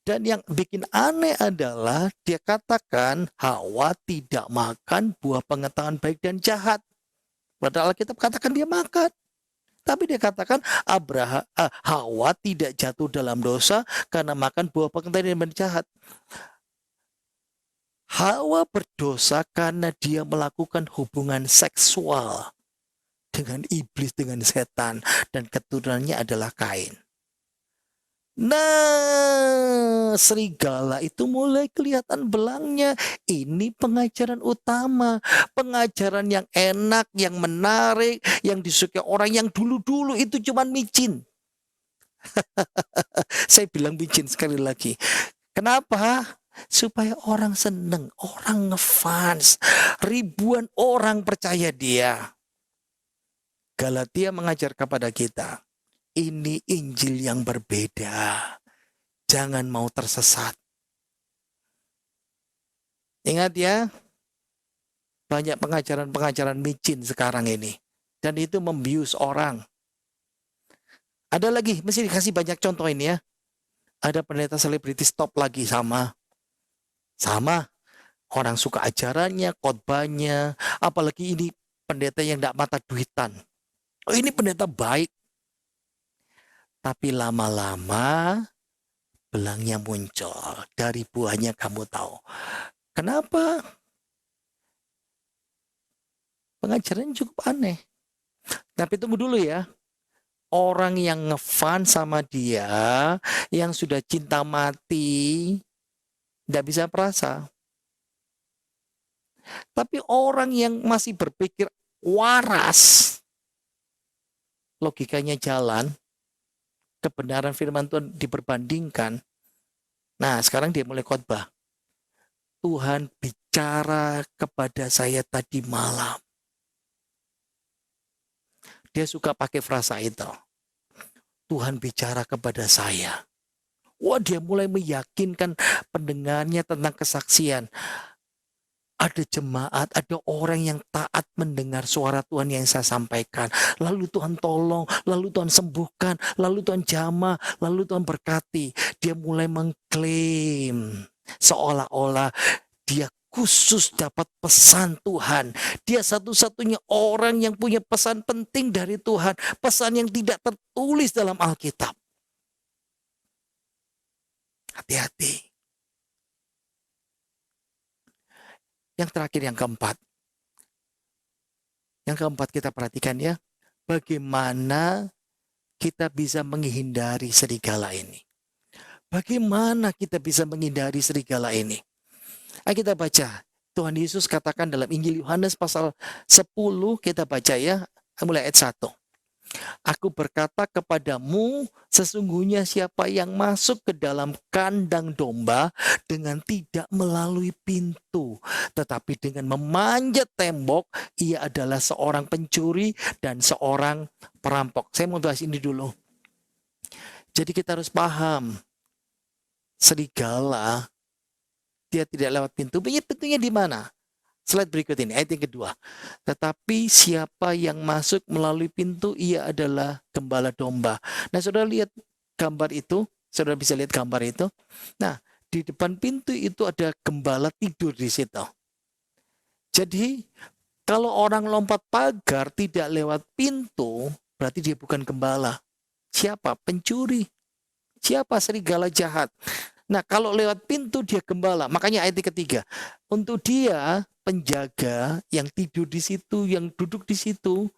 Dan yang bikin aneh adalah dia katakan Hawa tidak makan buah pengetahuan baik dan jahat. Padahal Alkitab katakan dia makan. Tapi dia katakan Hawa tidak jatuh dalam dosa karena makan buah pengetahuan baik dan jahat. Hawa berdosa karena dia melakukan hubungan seksual dengan iblis, dengan setan. Dan keturunannya adalah Kain. Nah, serigala itu mulai kelihatan belangnya. Ini pengajaran utama. Pengajaran yang enak, yang menarik, yang disukai orang yang dulu-dulu itu cuma micin. Saya bilang micin sekali lagi. Kenapa? Supaya orang seneng, orang ngefans. Ribuan orang percaya dia. Galatia mengajar kepada kita. Ini Injil yang berbeda. Jangan mau tersesat. Ingat ya, banyak pengajaran-pengajaran micin sekarang ini. Dan itu membius orang. Ada lagi, mesti dikasih banyak contoh ini ya. Ada pendeta selebriti stop lagi sama. Orang suka ajarannya, khotbahnya. Apalagi ini pendeta yang tidak mata duitan. Oh, ini pendeta baik. Tapi lama-lama belangnya muncul. Dari buahnya kamu tahu. Kenapa? Pengajaran cukup aneh. Tapi tunggu dulu ya. Orang yang ngefan sama dia, yang sudah cinta mati, tidak bisa perasa. Tapi orang yang masih berpikir waras, logikanya jalan, kebenaran firman Tuhan diperbandingkan. Nah, sekarang dia mulai khotbah. Tuhan bicara kepada saya tadi malam. Dia suka pakai frasa itu. Tuhan bicara kepada saya. Wah, dia mulai meyakinkan pendengarnya tentang kesaksian. Ada jemaat, ada orang yang taat mendengar suara Tuhan yang saya sampaikan. Lalu Tuhan tolong, lalu Tuhan sembuhkan, lalu Tuhan jamah, lalu Tuhan berkati. Dia mulai mengklaim seolah-olah dia khusus dapat pesan Tuhan. Dia satu-satunya orang yang punya pesan penting dari Tuhan. Pesan yang tidak tertulis dalam Alkitab. Hati-hati. Yang terakhir, yang keempat. Yang keempat kita perhatikan ya. Bagaimana kita bisa menghindari serigala ini. Bagaimana kita bisa menghindari serigala ini? Ayo kita baca. Tuhan Yesus katakan dalam Injil Yohanes pasal 10, kita baca ya, mulai ayat 1. Aku berkata kepadamu, sesungguhnya siapa yang masuk ke dalam kandang domba dengan tidak melalui pintu, tetapi dengan memanjat tembok, ia adalah seorang pencuri dan seorang perampok. Saya mau bahas ini dulu. Jadi kita harus paham, serigala dia tidak lewat pintu. Pintunya di mana? Slide berikut ini, ayat yang kedua. Tetapi siapa yang masuk melalui pintu, ia adalah gembala domba. Nah, saudara lihat gambar itu, saudara bisa lihat gambar itu. Nah, di depan pintu itu ada gembala tidur di situ. Jadi, kalau orang lompat pagar tidak lewat pintu, berarti dia bukan gembala. Siapa? Pencuri. Siapa? Serigala jahat. Nah, kalau lewat pintu dia gembala. Makanya ayat ketiga. Untuk dia penjaga yang tidur di situ, yang duduk di situ.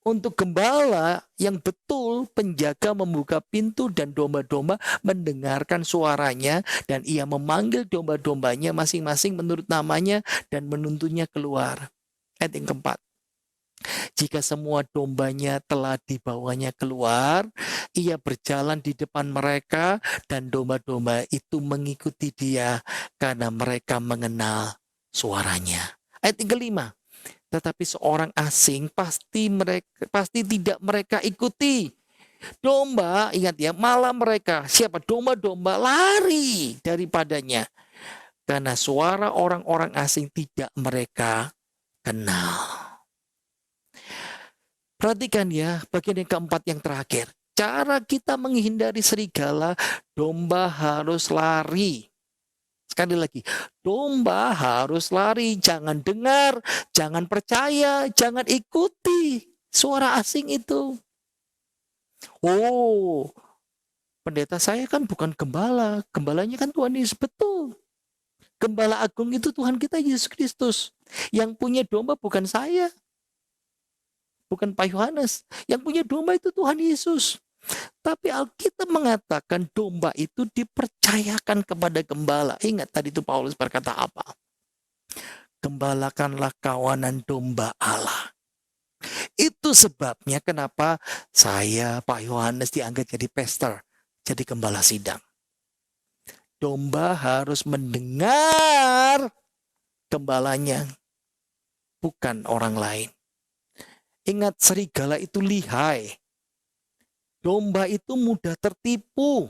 Untuk gembala yang betul, penjaga membuka pintu dan domba-domba mendengarkan suaranya. Dan ia memanggil domba-dombanya masing-masing menurut namanya dan menuntunnya keluar. Ayat yang keempat. Jika semua dombanya telah dibawanya keluar, ia berjalan di depan mereka dan domba-domba itu mengikuti dia karena mereka mengenal suaranya. Ayat yang kelima. Tetapi seorang asing pasti tidak mereka ikuti. Domba, ingat ya, malah mereka, siapa? Domba-domba lari daripadanya. Karena suara orang-orang asing tidak mereka kenal. Perhatikan ya, bagian yang keempat yang terakhir. Cara kita menghindari serigala, domba harus lari. Sekali lagi, domba harus lari. Jangan dengar, jangan percaya, jangan ikuti suara asing itu. Oh, pendeta saya kan bukan gembala. Gembalanya kan Tuhan Yesus. Betul. Gembala agung itu Tuhan kita Yesus Kristus. Yang punya domba bukan saya. Bukan Pak Yohanes. Yang punya domba itu Tuhan Yesus. Tapi Alkitab mengatakan domba itu dipercayakan kepada gembala. Ingat tadi itu Paulus berkata apa? Gembalakanlah kawanan domba Allah. Itu sebabnya kenapa saya, Pak Yohanes, diangkat jadi pastor, jadi gembala sidang. Domba harus mendengar gembalanya, bukan orang lain. Ingat, serigala itu lihai. Domba itu mudah tertipu.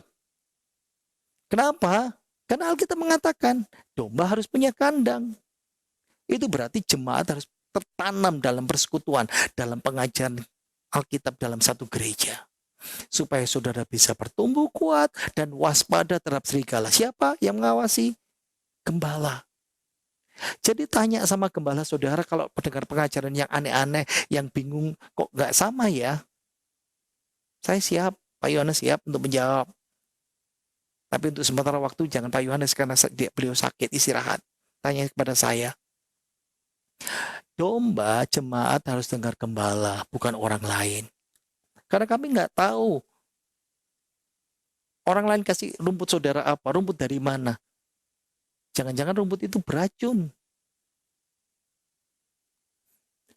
Kenapa? Karena Alkitab mengatakan domba harus punya kandang. Itu berarti jemaat harus tertanam dalam persekutuan, dalam pengajaran Alkitab dalam satu gereja. Supaya saudara bisa bertumbuh kuat dan waspada terhadap serigala. Siapa yang mengawasi? Gembala. Jadi tanya sama gembala saudara kalau mendengar pengajaran yang aneh-aneh, yang bingung, kok nggak sama ya? Saya siap, Pak Yohanes siap untuk menjawab. Tapi untuk sementara waktu jangan Pak Yohanes karena beliau sakit, istirahat. Tanya kepada saya. Domba jemaat harus dengar gembala, bukan orang lain. Karena kami nggak tahu. Orang lain kasih rumput saudara apa, rumput dari mana. Jangan-jangan rumput itu beracun.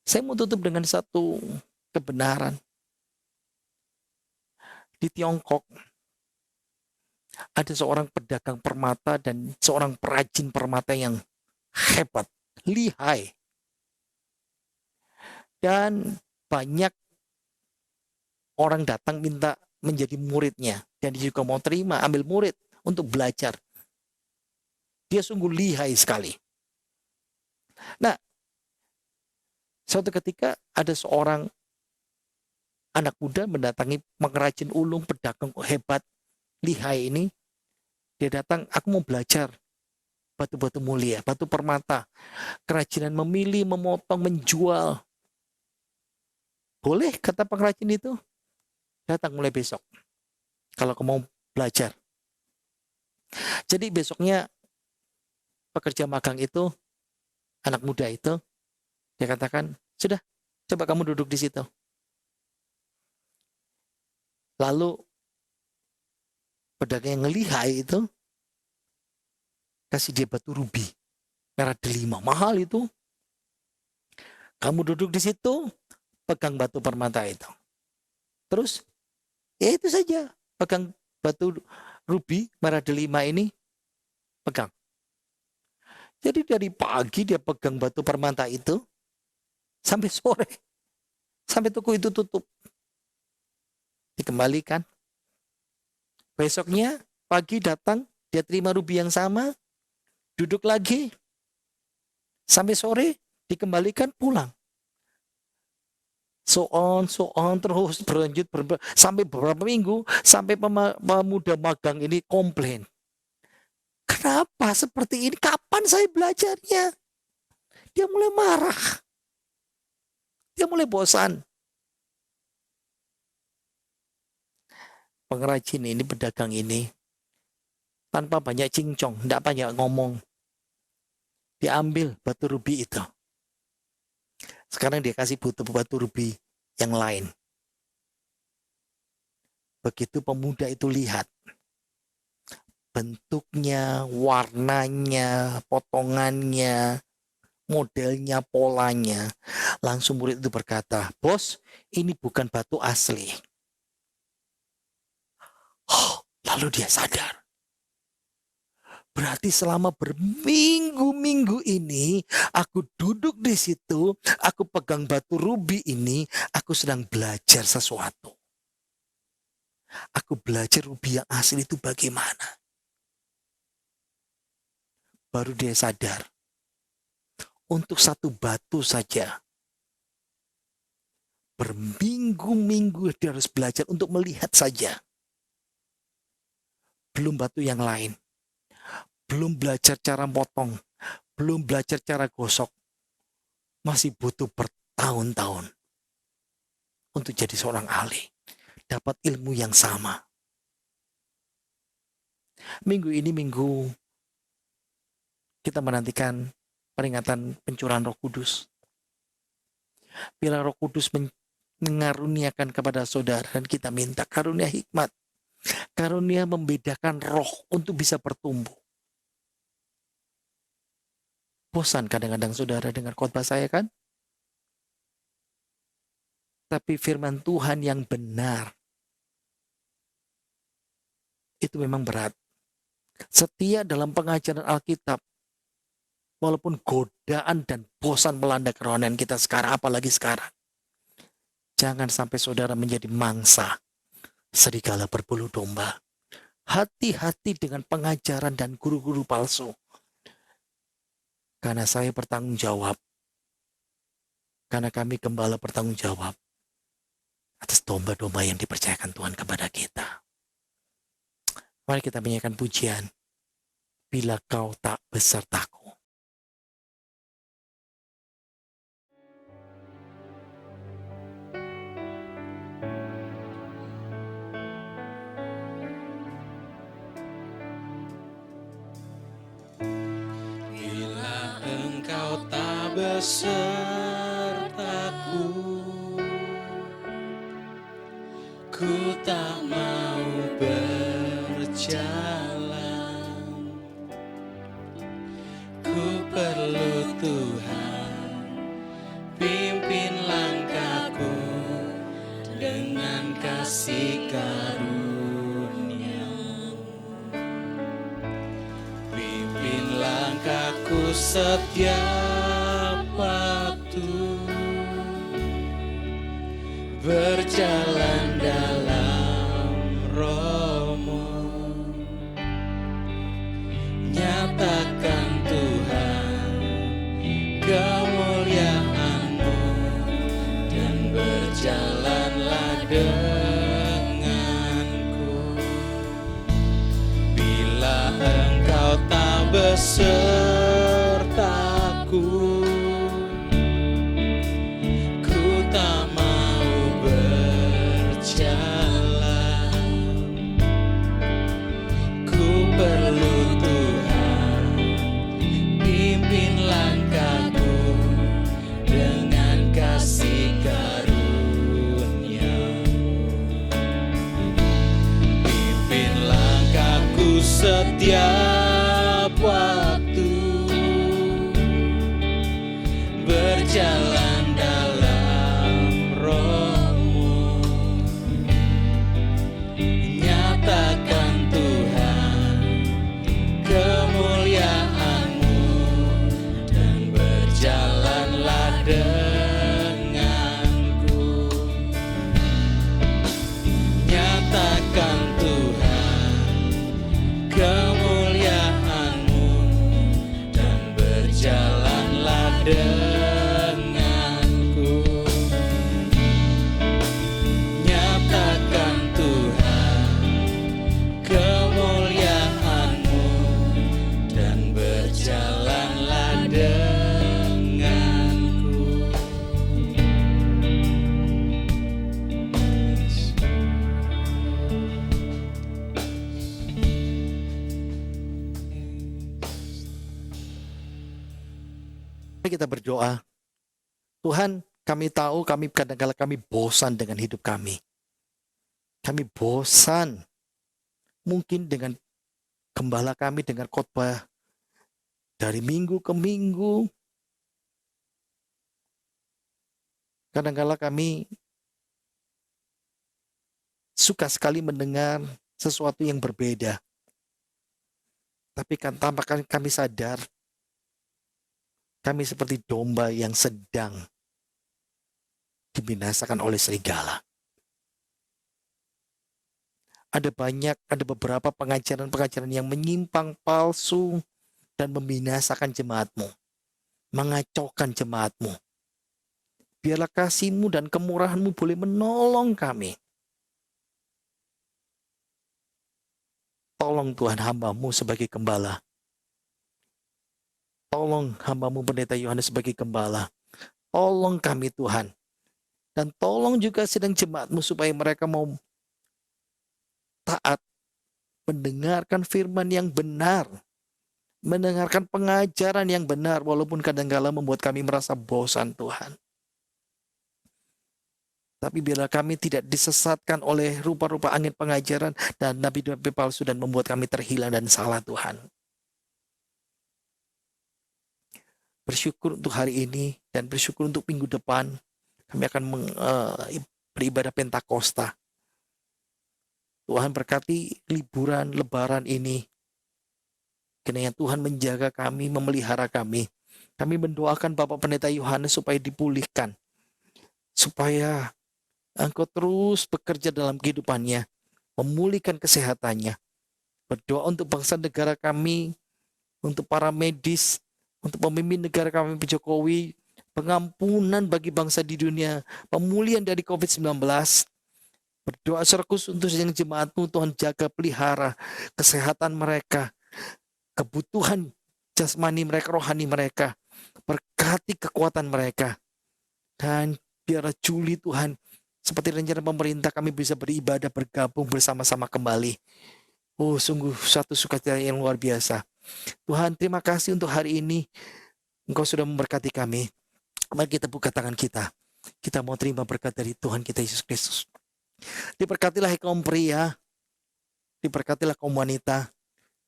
Saya mau tutup dengan satu kebenaran. Di Tiongkok, ada seorang pedagang permata dan seorang perajin permata yang hebat, lihai. Dan banyak orang datang minta menjadi muridnya. Dan dia juga mau terima, ambil murid untuk belajar. Dia sungguh lihai sekali. Nah, suatu ketika ada seorang anak muda mendatangi pengrajin ulung, pedagang hebat, lihai ini. Dia datang, aku mau belajar batu-batu mulia, batu permata, kerajinan memilih, memotong, menjual. Boleh kata pengrajin itu, datang mulai besok. Kalau kamu mau belajar. Jadi besoknya pekerja magang itu, anak muda itu, dia katakan, sudah, coba kamu duduk di situ. Lalu pedagang yang ngelihai itu kasih dia batu rubi merah delima, mahal itu. Kamu duduk di situ, pegang batu permata itu. Terus ya itu saja, pegang batu rubi merah delima ini, pegang. Jadi dari pagi dia pegang batu permata itu sampai sore, sampai toko itu tutup. Dikembalikan. Besoknya pagi datang, dia terima rubi yang sama, duduk lagi, sampai sore dikembalikan, pulang. So on terus berlanjut sampai beberapa minggu, sampai pemuda magang ini komplain. Kenapa seperti ini? Kapan saya belajarnya? Dia mulai marah. Dia mulai bosan. Pengrajin ini, pedagang ini, tanpa banyak cincong, tidak banyak ngomong, diambil batu rubi itu. Sekarang dia kasih batu rubi yang lain. Begitu pemuda itu lihat bentuknya, warnanya, potongannya, modelnya, polanya, langsung murid itu berkata, "Bos, ini bukan batu asli." Lalu dia sadar. Berarti selama berminggu-minggu ini aku duduk di situ, aku pegang batu rubi ini, aku sedang belajar sesuatu. Aku belajar rubi yang asli itu bagaimana. Baru dia sadar. Untuk satu batu saja, berminggu-minggu dia harus belajar untuk melihat saja. Belum batu yang lain. Belum belajar cara potong. Belum belajar cara gosok. Masih butuh bertahun-tahun untuk jadi seorang ahli. Dapat ilmu yang sama. Minggu ini minggu kita menantikan peringatan pencurahan Roh Kudus. Bila Roh Kudus mengaruniakan kepada saudara, dan kita minta karunia hikmat, karunia membedakan roh untuk bisa bertumbuh. Bosan kadang-kadang saudara dengar khotbah saya kan? Tapi firman Tuhan yang benar itu memang berat. Setia dalam pengajaran Alkitab, walaupun godaan dan bosan melanda kerohanian kita sekarang, apalagi sekarang, jangan sampai saudara menjadi mangsa serigala berbulu domba. Hati-hati dengan pengajaran dan guru-guru palsu. Karena saya bertanggung jawab. Karena kami gembala bertanggung jawab atas domba-domba yang dipercayakan Tuhan kepada kita. Mari kita menyanyikan pujian. Bila kau tak besertaku. Besertaku, ku tak mau berjalan. Ku perlu Tuhan, pimpin langkahku dengan kasih karunia-Mu. Pimpin langkahku setiap waktu, berjalan dalam Roh-Mu. Nyatakan Tuhan kemuliaan-Mu, dan berjalanlah denganku. Bila Engkau tak beserta setiap waktu berjalan dalam Roh-Mu, nyatakan Tuhan kemuliaan-Mu, dan berjalanlah denganku. Nyatakan Tuhan kemuliaan-Mu, dan berjalanlah denganku. Nyatakan Tuhan kemuliaan-Mu, dan berjalanlah denganku. Mari kita berdoa. Tuhan, kami tahu kadang-kala kami bosan dengan hidup kami. Kami bosan mungkin dengan gembala kami, dengan khotbah dari minggu ke minggu. Kadang-kala kami suka sekali mendengar sesuatu yang berbeda. Tapi tanpa kami sadar, kami seperti domba yang sedang dibinasakan oleh serigala. Ada beberapa pengajaran-pengajaran yang menyimpang, palsu, dan membinasakan jemaat-Mu, mengacaukan jemaat-Mu. Biarlah kasih-Mu dan kemurahan-Mu boleh menolong kami. Tolong Tuhan hamba-Mu sebagai gembala. Tolong hamba-Mu Pendeta Yohanes sebagai gembala. Tolong kami Tuhan. Dan tolong juga sedang jemaat-Mu supaya mereka mau taat, mendengarkan firman yang benar, mendengarkan pengajaran yang benar, walaupun kadang-kala membuat kami merasa bosan Tuhan. Tapi biarlah kami tidak disesatkan oleh rupa-rupa angin pengajaran dan nabi-nabi palsu dan membuat kami terhilang dan salah Tuhan. Bersyukur untuk hari ini dan bersyukur untuk minggu depan. Kami akan beribadah Pentakosta. Tuhan berkati liburan lebaran ini. Kiranya Tuhan menjaga kami, memelihara kami. Kami mendoakan Bapak Pendeta Yohanes supaya dipulihkan. Supaya Engkau terus bekerja dalam kehidupannya. Memulihkan kesehatannya. Berdoa untuk bangsa negara kami. Untuk para medis. Untuk pemimpin negara kami Pak Jokowi. Pengampunan bagi bangsa di dunia. Pemulihan dari COVID-19. Berdoa secara khusus untuk yang jemaat-Mu, Tuhan jaga pelihara kesehatan mereka, kebutuhan jasmani mereka, rohani mereka, berkati kekuatan mereka. Dan biarlah Juli Tuhan, seperti rencana pemerintah kami bisa beribadah, bergabung bersama-sama kembali. Oh, sungguh satu sukacita yang luar biasa. Tuhan, terima kasih untuk hari ini. Engkau sudah memberkati kami. Mari kita buka tangan kita. Kita mau terima berkat dari Tuhan kita Yesus Kristus. Diberkatilah kaum pria, diberkatilah kaum wanita,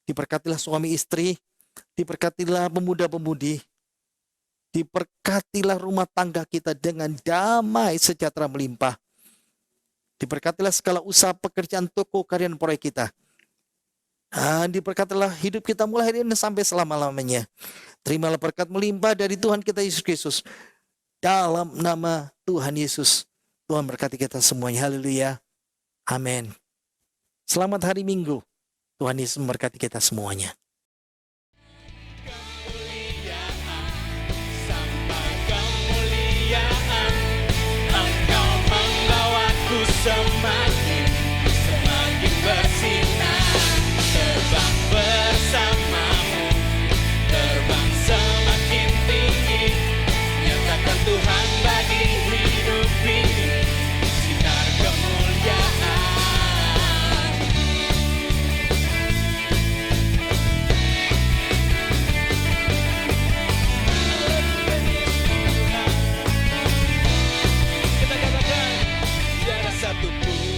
diberkatilah suami istri, diberkatilah pemuda-pemudi, diberkatilah rumah tangga kita dengan damai sejahtera melimpah. Diberkatilah segala usaha pekerjaan toko karya dan proyek kita. Diberkatilah hidup kita mulai hari ini sampai selama-lamanya. Terimalah berkat melimpah dari Tuhan kita Yesus Kristus. Dalam nama Tuhan Yesus. Tuhan berkati kita semuanya. Haleluya. Amin. Selamat hari Minggu. Tuhan Yesus memberkati kita semuanya. Sampai kemuliaan, Engkau membawaku semakin bersinar. Terbang bersamamu, terbang semakin tinggi. Nyatakan Tuhan bagi hidup ini, sinar kemuliaan. Kita katakan, tiada satupun